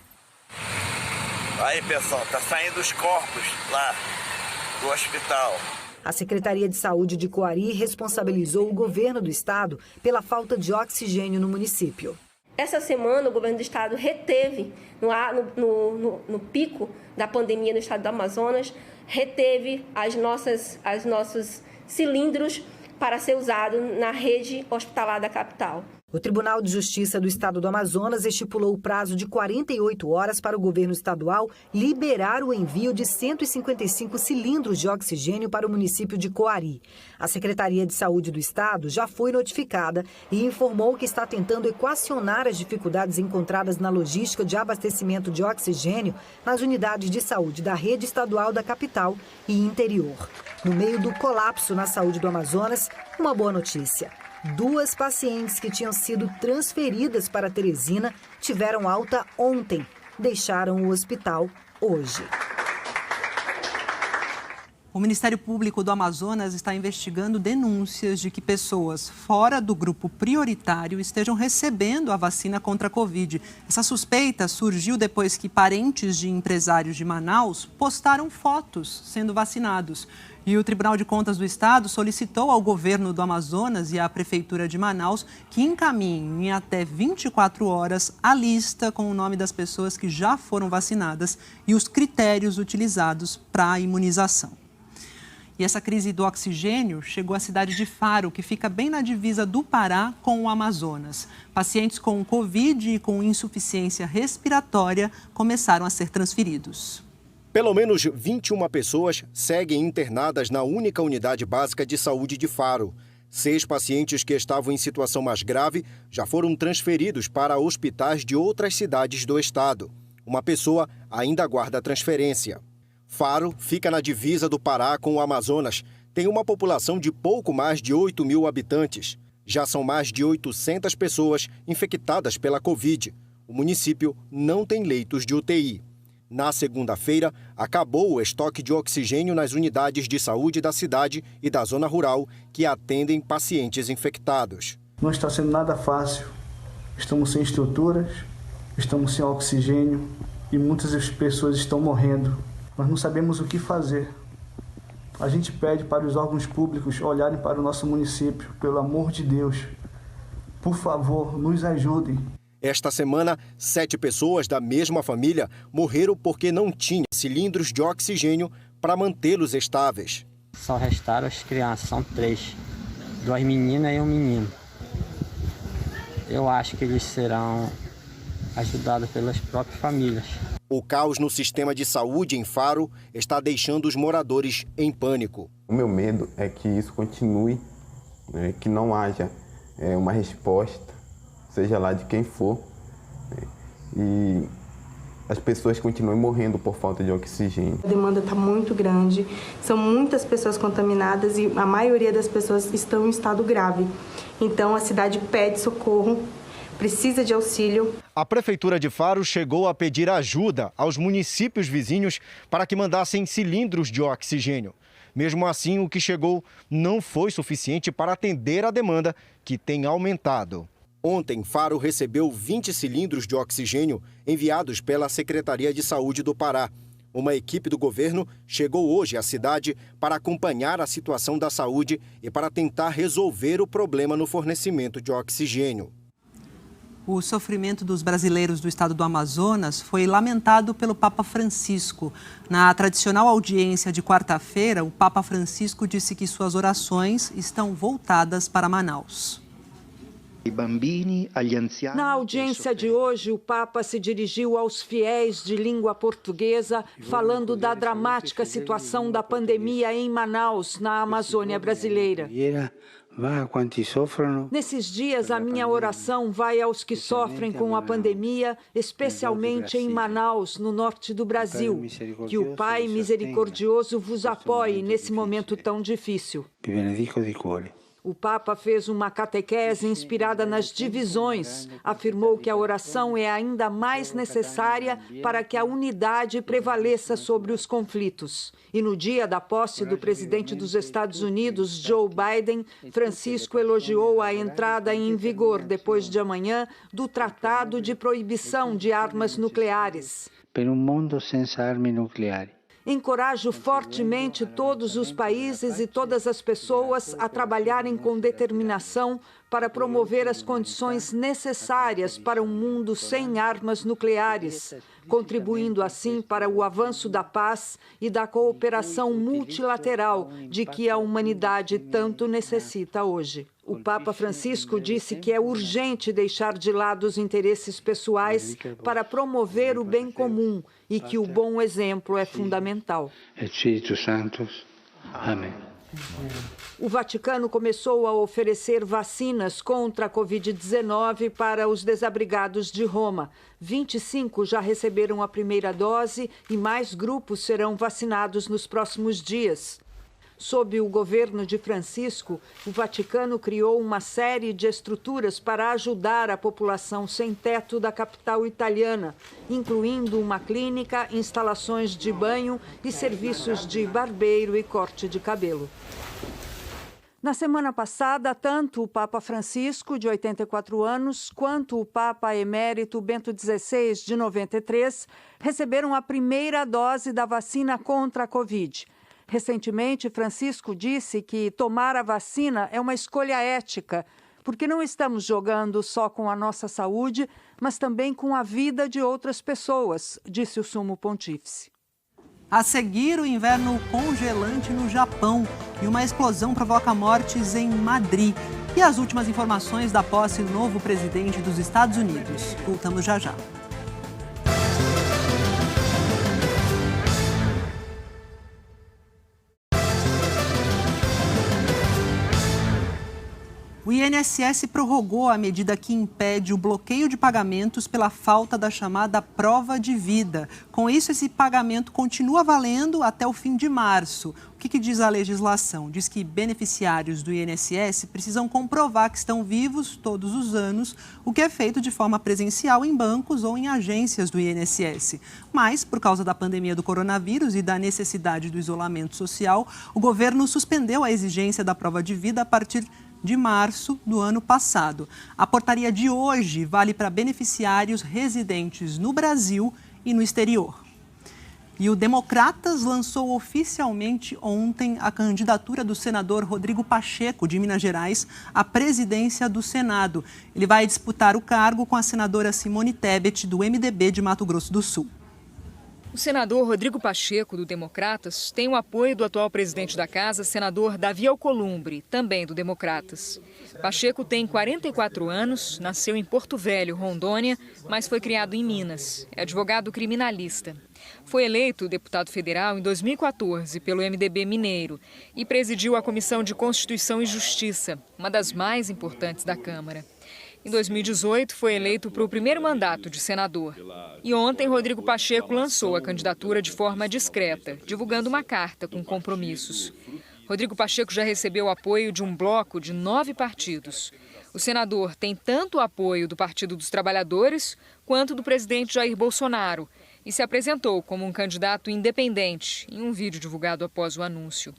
Aí, pessoal, tá saindo os corpos lá do hospital. A Secretaria de Saúde de Coari responsabilizou o governo do estado pela falta de oxigênio no município. Essa semana, o governo do estado reteve, no pico da pandemia no estado do Amazonas, reteve os nossos cilindros para ser usado na rede hospitalar da capital. O Tribunal de Justiça do Estado do Amazonas estipulou o prazo de 48 horas para o governo estadual liberar o envio de 155 cilindros de oxigênio para o município de Coari. A Secretaria de Saúde do Estado já foi notificada e informou que está tentando equacionar as dificuldades encontradas na logística de abastecimento de oxigênio nas unidades de saúde da rede estadual da capital e interior. No meio do colapso na saúde do Amazonas, uma boa notícia. 2 pacientes que tinham sido transferidas para Teresina tiveram alta ontem. Deixaram o hospital hoje. O Ministério Público do Amazonas está investigando denúncias de que pessoas fora do grupo prioritário estejam recebendo a vacina contra a Covid. Essa suspeita surgiu depois que parentes de empresários de Manaus postaram fotos sendo vacinados. E o Tribunal de Contas do Estado solicitou ao governo do Amazonas e à Prefeitura de Manaus que encaminhem em até 24 horas a lista com o nome das pessoas que já foram vacinadas e os critérios utilizados para a imunização. E essa crise do oxigênio chegou à cidade de Faro, que fica bem na divisa do Pará com o Amazonas. Pacientes com Covid e com insuficiência respiratória começaram a ser transferidos. Pelo menos 21 pessoas seguem internadas na única unidade básica de saúde de Faro. 6 pacientes que estavam em situação mais grave já foram transferidos para hospitais de outras cidades do estado. Uma pessoa ainda aguarda transferência. Faro fica na divisa do Pará com o Amazonas. Tem uma população de pouco mais de 8 mil habitantes. Já são mais de 800 pessoas infectadas pela Covid. O município não tem leitos de UTI. Na segunda-feira, acabou o estoque de oxigênio nas unidades de saúde da cidade e da zona rural que atendem pacientes infectados. Não está sendo nada fácil. Estamos sem estruturas, estamos sem oxigênio e muitas pessoas estão morrendo. Nós não sabemos o que fazer. A gente pede para os órgãos públicos olharem para o nosso município, pelo amor de Deus. Por favor, nos ajudem. Esta semana, 7 pessoas da mesma família morreram porque não tinham cilindros de oxigênio para mantê-los estáveis. Só restaram as crianças, são 3. 2 meninas e um menino. Eu acho que eles serão ajudados pelas próprias famílias. O caos no sistema de saúde em Faro está deixando os moradores em pânico. O meu medo é que isso continue, que não haja uma resposta, seja lá de quem for, e as pessoas continuem morrendo por falta de oxigênio. A demanda está muito grande, são muitas pessoas contaminadas e a maioria das pessoas estão em estado grave. Então a cidade pede socorro, precisa de auxílio. A Prefeitura de Faro chegou a pedir ajuda aos municípios vizinhos para que mandassem cilindros de oxigênio. Mesmo assim, o que chegou não foi suficiente para atender a demanda, que tem aumentado. Ontem, Faro recebeu 20 cilindros de oxigênio enviados pela Secretaria de Saúde do Pará. Uma equipe do governo chegou hoje à cidade para acompanhar a situação da saúde e para tentar resolver o problema no fornecimento de oxigênio. O sofrimento dos brasileiros do estado do Amazonas foi lamentado pelo Papa Francisco. Na tradicional audiência de quarta-feira, o Papa Francisco disse que suas orações estão voltadas para Manaus. Na audiência de hoje, o Papa se dirigiu aos fiéis de língua portuguesa, falando da dramática situação da pandemia em Manaus, na Amazônia brasileira. Nesses dias, a minha oração vai aos que sofrem com a pandemia, especialmente em Manaus, no norte do Brasil. Que o Pai misericordioso vos apoie nesse momento tão difícil. O Papa fez uma catequese inspirada nas divisões. Afirmou que a oração é ainda mais necessária para que a unidade prevaleça sobre os conflitos. E no dia da posse do presidente dos Estados Unidos, Joe Biden, Francisco elogiou a entrada em vigor, depois de amanhã, do Tratado de Proibição de Armas Nucleares. Per un mondo senza armi nucleari. Encorajo fortemente todos os países e todas as pessoas a trabalharem com determinação para promover as condições necessárias para um mundo sem armas nucleares, contribuindo assim para o avanço da paz e da cooperação multilateral de que a humanidade tanto necessita hoje. O Papa Francisco disse que é urgente deixar de lado os interesses pessoais para promover o bem comum e que o bom exemplo é fundamental. Espírito Santo. Amém. O Vaticano começou a oferecer vacinas contra a Covid-19 para os desabrigados de Roma. 25 já receberam a primeira dose e mais grupos serão vacinados nos próximos dias. Sob o governo de Francisco, o Vaticano criou uma série de estruturas para ajudar a população sem teto da capital italiana, incluindo uma clínica, instalações de banho e serviços de barbeiro e corte de cabelo. Na semana passada, tanto o Papa Francisco, de 84 anos, quanto o Papa Emérito Bento XVI, de 93, receberam a primeira dose da vacina contra a Covid. Recentemente, Francisco disse que tomar a vacina é uma escolha ética, porque não estamos jogando só com a nossa saúde, mas também com a vida de outras pessoas, disse o Sumo Pontífice. A seguir, o inverno congelante no Japão e uma explosão provoca mortes em Madrid. E as últimas informações da posse do novo presidente dos Estados Unidos. Voltamos já já. O INSS prorrogou a medida que impede o bloqueio de pagamentos pela falta da chamada prova de vida. Com isso, esse pagamento continua valendo até o fim de março. O que diz a legislação? Diz que beneficiários do INSS precisam comprovar que estão vivos todos os anos, o que é feito de forma presencial em bancos ou em agências do INSS. Mas, por causa da pandemia do coronavírus e da necessidade do isolamento social, o governo suspendeu a exigência da prova de vida a partir de março do ano passado. A portaria de hoje vale para beneficiários residentes no Brasil e no exterior. E o Democratas lançou oficialmente ontem a candidatura do senador Rodrigo Pacheco, de Minas Gerais, à presidência do Senado. Ele vai disputar o cargo com a senadora Simone Tebet, do MDB de Mato Grosso do Sul. O senador Rodrigo Pacheco, do Democratas, tem o apoio do atual presidente da Casa, senador Davi Alcolumbre, também do Democratas. Pacheco tem 44 anos, nasceu em Porto Velho, Rondônia, mas foi criado em Minas. É advogado criminalista. Foi eleito deputado federal em 2014 pelo MDB mineiro e presidiu a Comissão de Constituição e Justiça, uma das mais importantes da Câmara. Em 2018, foi eleito para o primeiro mandato de senador. E ontem, Rodrigo Pacheco lançou a candidatura de forma discreta, divulgando uma carta com compromissos. Rodrigo Pacheco já recebeu o apoio de um bloco de 9 partidos. O senador tem tanto o apoio do Partido dos Trabalhadores quanto do presidente Jair Bolsonaro e se apresentou como um candidato independente em um vídeo divulgado após o anúncio.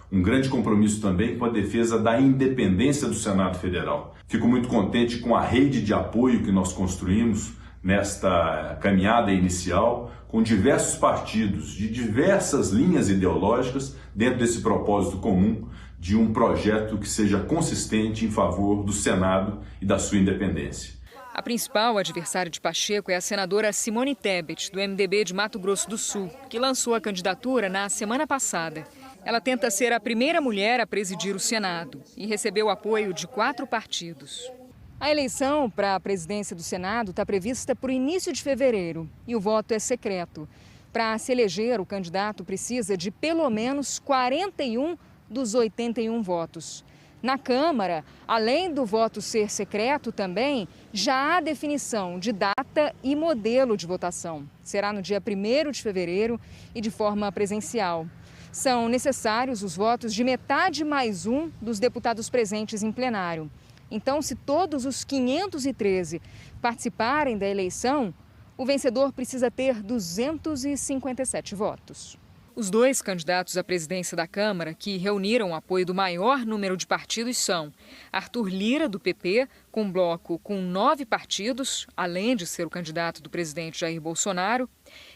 Um grande compromisso também com a defesa da independência do Senado Federal. Fico muito contente com a rede de apoio que nós construímos nesta caminhada inicial, com diversos partidos de diversas linhas ideológicas dentro desse propósito comum de um projeto que seja consistente em favor do Senado e da sua independência. A principal adversária de Pacheco é a senadora Simone Tebet, do MDB de Mato Grosso do Sul, que lançou a candidatura na semana passada. Ela tenta ser a primeira mulher a presidir o Senado e recebeu o apoio de 4 partidos. A eleição para a presidência do Senado está prevista para o início de fevereiro e o voto é secreto. Para se eleger, o candidato precisa de pelo menos 41 dos 81 votos. Na Câmara, além do voto ser secreto também, já há definição de data e modelo de votação. Será no dia 1º de fevereiro e de forma presencial. São necessários os votos de metade mais um dos deputados presentes em plenário. Então, se todos os 513 participarem da eleição, o vencedor precisa ter 257 votos. Os 2 candidatos à presidência da Câmara, que reuniram o apoio do maior número de partidos, são Arthur Lira, do PP, com um bloco com 9 partidos, além de ser o candidato do presidente Jair Bolsonaro,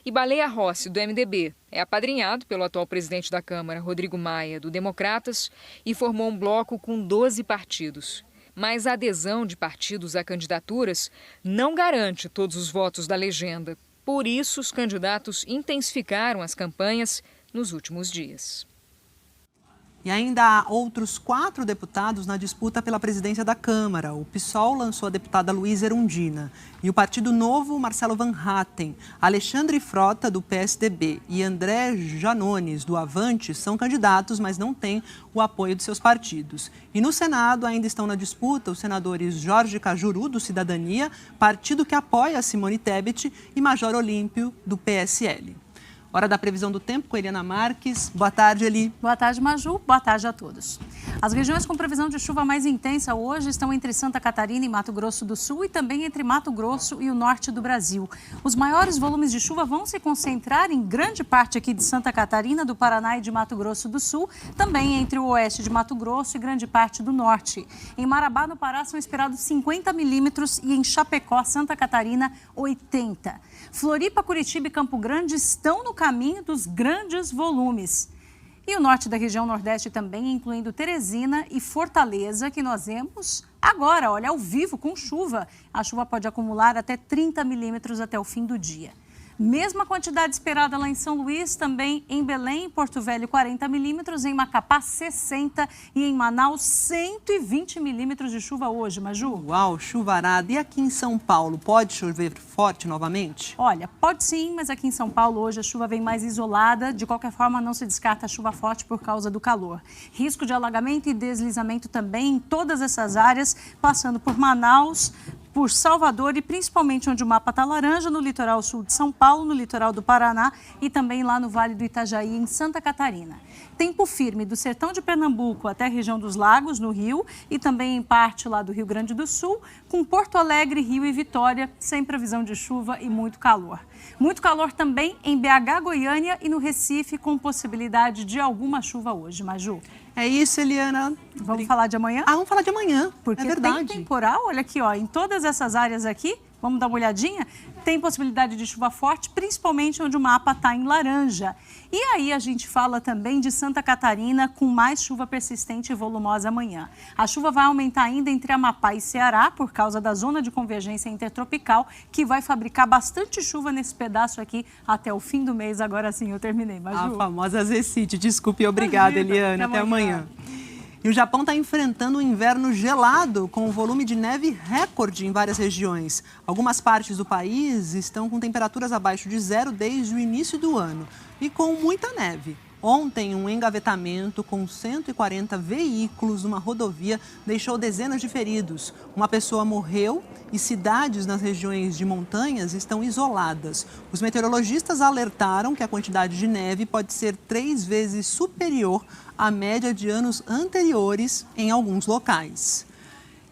e Baleia Rossi, do MDB. É apadrinhado pelo atual presidente da Câmara, Rodrigo Maia, do Democratas, e formou um bloco com 12 partidos. Mas a adesão de partidos a candidaturas não garante todos os votos da legenda. Por isso, os candidatos intensificaram as campanhas nos últimos dias. E ainda há outros 4 deputados na disputa pela presidência da Câmara. O PSOL lançou a deputada Luísa Erundina. E o Partido Novo, Marcelo Van Hatten, Alexandre Frota, do PSDB, e André Janones, do Avante, são candidatos, mas não têm o apoio de seus partidos. E no Senado ainda estão na disputa os senadores Jorge Cajuru, do Cidadania, partido que apoia Simone Tebet, e Major Olímpio, do PSL. Hora da previsão do tempo com a Eliana Marques. Boa tarde, Eli. Boa tarde, Maju. Boa tarde a todos. As regiões com previsão de chuva mais intensa hoje estão entre Santa Catarina e Mato Grosso do Sul e também entre Mato Grosso e o norte do Brasil. Os maiores volumes de chuva vão se concentrar em grande parte aqui de Santa Catarina, do Paraná e de Mato Grosso do Sul, também entre o oeste de Mato Grosso e grande parte do norte. Em Marabá, no Pará, são esperados 50 milímetros e em Chapecó, Santa Catarina, 80. Floripa, Curitiba e Campo Grande estão no caminho dos grandes volumes. E o norte da região nordeste também, incluindo Teresina e Fortaleza, que nós vemos agora, olha, ao vivo, com chuva. A chuva pode acumular até 30 milímetros até o fim do dia. Mesma quantidade esperada lá em São Luís, também em Belém, em Porto Velho, 40 milímetros, em Macapá, 60 e em Manaus, 120 milímetros de chuva hoje, Maju. Uau, chuvarada. E aqui em São Paulo, pode chover forte novamente? Olha, pode sim, mas aqui em São Paulo hoje a chuva vem mais isolada. De qualquer forma, não se descarta a chuva forte por causa do calor. Risco de alagamento e deslizamento também em todas essas áreas, passando por Manaus, por Salvador e principalmente onde o mapa está laranja, no litoral sul de São Paulo, no litoral do Paraná e também lá no Vale do Itajaí, em Santa Catarina. Tempo firme do sertão de Pernambuco até a região dos Lagos, no Rio, e também em parte lá do Rio Grande do Sul, com Porto Alegre, Rio e Vitória, sem previsão de chuva e muito calor. Muito calor também em BH, Goiânia e no Recife, com possibilidade de alguma chuva hoje, Maju. É isso, Eliana. Vamos falar de amanhã? Ah, vamos falar de amanhã, porque é verdade. Tem temporal, olha aqui, ó, em todas essas áreas aqui, vamos dar uma olhadinha, tem possibilidade de chuva forte, principalmente onde o mapa está em laranja. E aí a gente fala também de Santa Catarina com mais chuva persistente e volumosa amanhã. A chuva vai aumentar ainda entre Amapá e Ceará por causa da zona de convergência intertropical, que vai fabricar bastante chuva nesse pedaço aqui até o fim do mês. Agora sim, eu terminei, Maju. A famosa Zecite. Desculpe, obrigada, Eliana. Até amanhã. E o Japão está enfrentando um inverno gelado, com um volume de neve recorde em várias regiões. Algumas partes do país estão com temperaturas abaixo de zero desde o início do ano e com muita neve. Ontem, um engavetamento com 140 veículos numa rodovia deixou dezenas de feridos. Uma pessoa morreu e cidades nas regiões de montanhas estão isoladas. Os meteorologistas alertaram que a quantidade de neve pode ser 3 vezes superior à média de anos anteriores em alguns locais.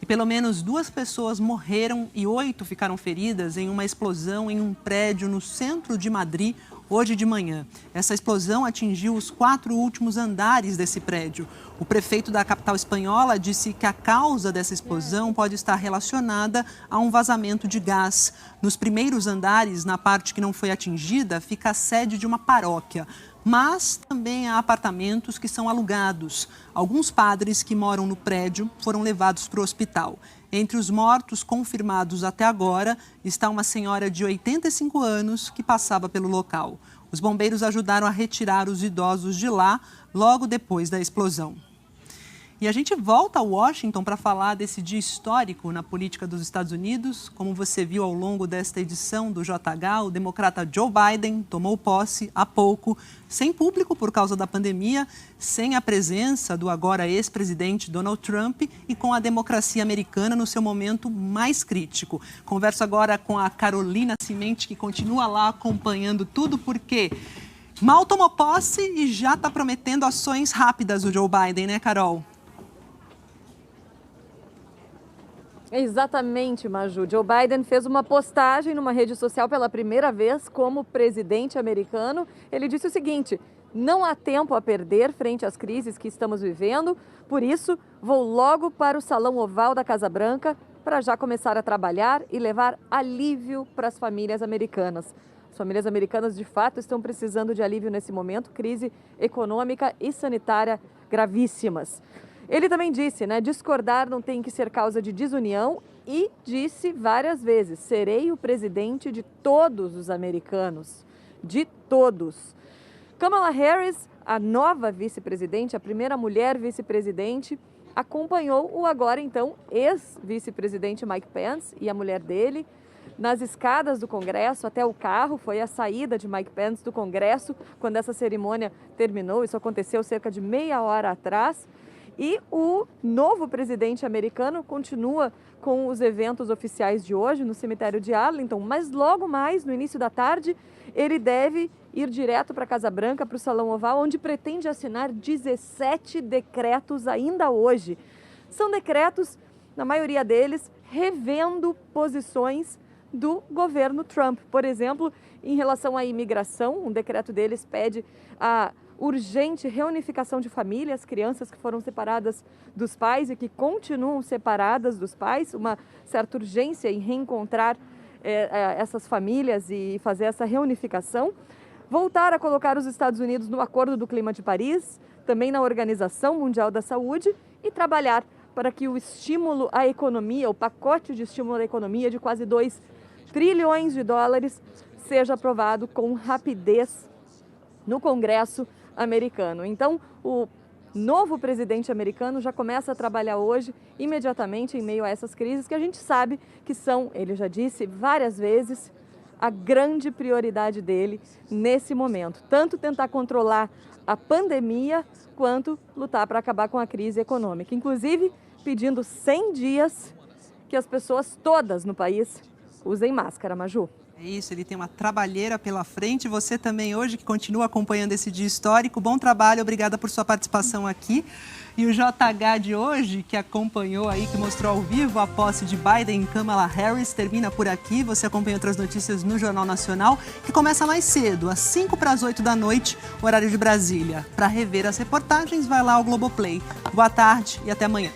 E pelo menos 2 pessoas morreram e 8 ficaram feridas em uma explosão em um prédio no centro de Madrid hoje de manhã. Essa explosão atingiu os 4 últimos andares desse prédio. O prefeito da capital espanhola disse que a causa dessa explosão pode estar relacionada a um vazamento de gás. Nos primeiros andares, na parte que não foi atingida, fica a sede de uma paróquia. Mas também há apartamentos que são alugados. Alguns padres que moram no prédio foram levados para o hospital. Entre os mortos confirmados até agora está uma senhora de 85 anos que passava pelo local. Os bombeiros ajudaram a retirar os idosos de lá logo depois da explosão. E a gente volta a Washington para falar desse dia histórico na política dos Estados Unidos. Como você viu ao longo desta edição do JH, o democrata Joe Biden tomou posse há pouco, sem público por causa da pandemia, sem a presença do agora ex-presidente Donald Trump e com a democracia americana no seu momento mais crítico. Converso agora com a Carolina Cimente, que continua lá acompanhando tudo, porque mal tomou posse e já está prometendo ações rápidas o Joe Biden, né, Carol? Exatamente, Maju. Joe Biden fez uma postagem numa rede social pela primeira vez como presidente americano. Ele disse o seguinte: não há tempo a perder frente às crises que estamos vivendo, por isso vou logo para o Salão Oval da Casa Branca para já começar a trabalhar e levar alívio para as famílias americanas. As famílias americanas, de fato, estão precisando de alívio nesse momento, crise econômica e sanitária gravíssimas. Ele também disse, discordar não tem que ser causa de desunião e disse várias vezes: serei o presidente de todos os americanos, de todos. Kamala Harris a nova vice-presidente, a primeira mulher vice-presidente, acompanhou o agora então ex-vice-presidente Mike Pence e a mulher dele nas escadas do Congresso até o carro. Foi a saída de Mike Pence do Congresso quando essa cerimônia terminou. Isso aconteceu cerca de meia hora atrás. E o novo presidente americano continua com os eventos oficiais de hoje no cemitério de Arlington, mas logo mais, no início da tarde, ele deve ir direto para a Casa Branca, para o Salão Oval, onde pretende assinar 17 decretos ainda hoje. São decretos, na maioria deles, revendo posições do governo Trump. Por exemplo, em relação à imigração, um decreto deles pede a urgente reunificação de famílias, crianças que foram separadas dos pais e que continuam separadas dos pais, uma certa urgência em reencontrar essas famílias e fazer essa reunificação. Voltar a colocar os Estados Unidos no Acordo do Clima de Paris, também na Organização Mundial da Saúde, e trabalhar para que o estímulo à economia, o pacote de estímulo à economia de quase 2 trilhões de dólares, seja aprovado com rapidez no Congresso americano. Então, o novo presidente americano já começa a trabalhar hoje, imediatamente, em meio a essas crises que a gente sabe que são, ele já disse várias vezes, a grande prioridade dele nesse momento. Tanto tentar controlar a pandemia, quanto lutar para acabar com a crise econômica. Inclusive, pedindo 100 dias que as pessoas todas no país usem máscara, Maju. É isso, ele tem uma trabalheira pela frente. Você também hoje, que continua acompanhando esse dia histórico. Bom trabalho, obrigada por sua participação aqui. E o JH de hoje, que acompanhou aí, que mostrou ao vivo a posse de Biden e Kamala Harris, termina por aqui. Você acompanha outras notícias no Jornal Nacional, que começa mais cedo, às 7:55 da noite, horário de Brasília. Para rever as reportagens, vai lá ao Globoplay. Boa tarde e até amanhã.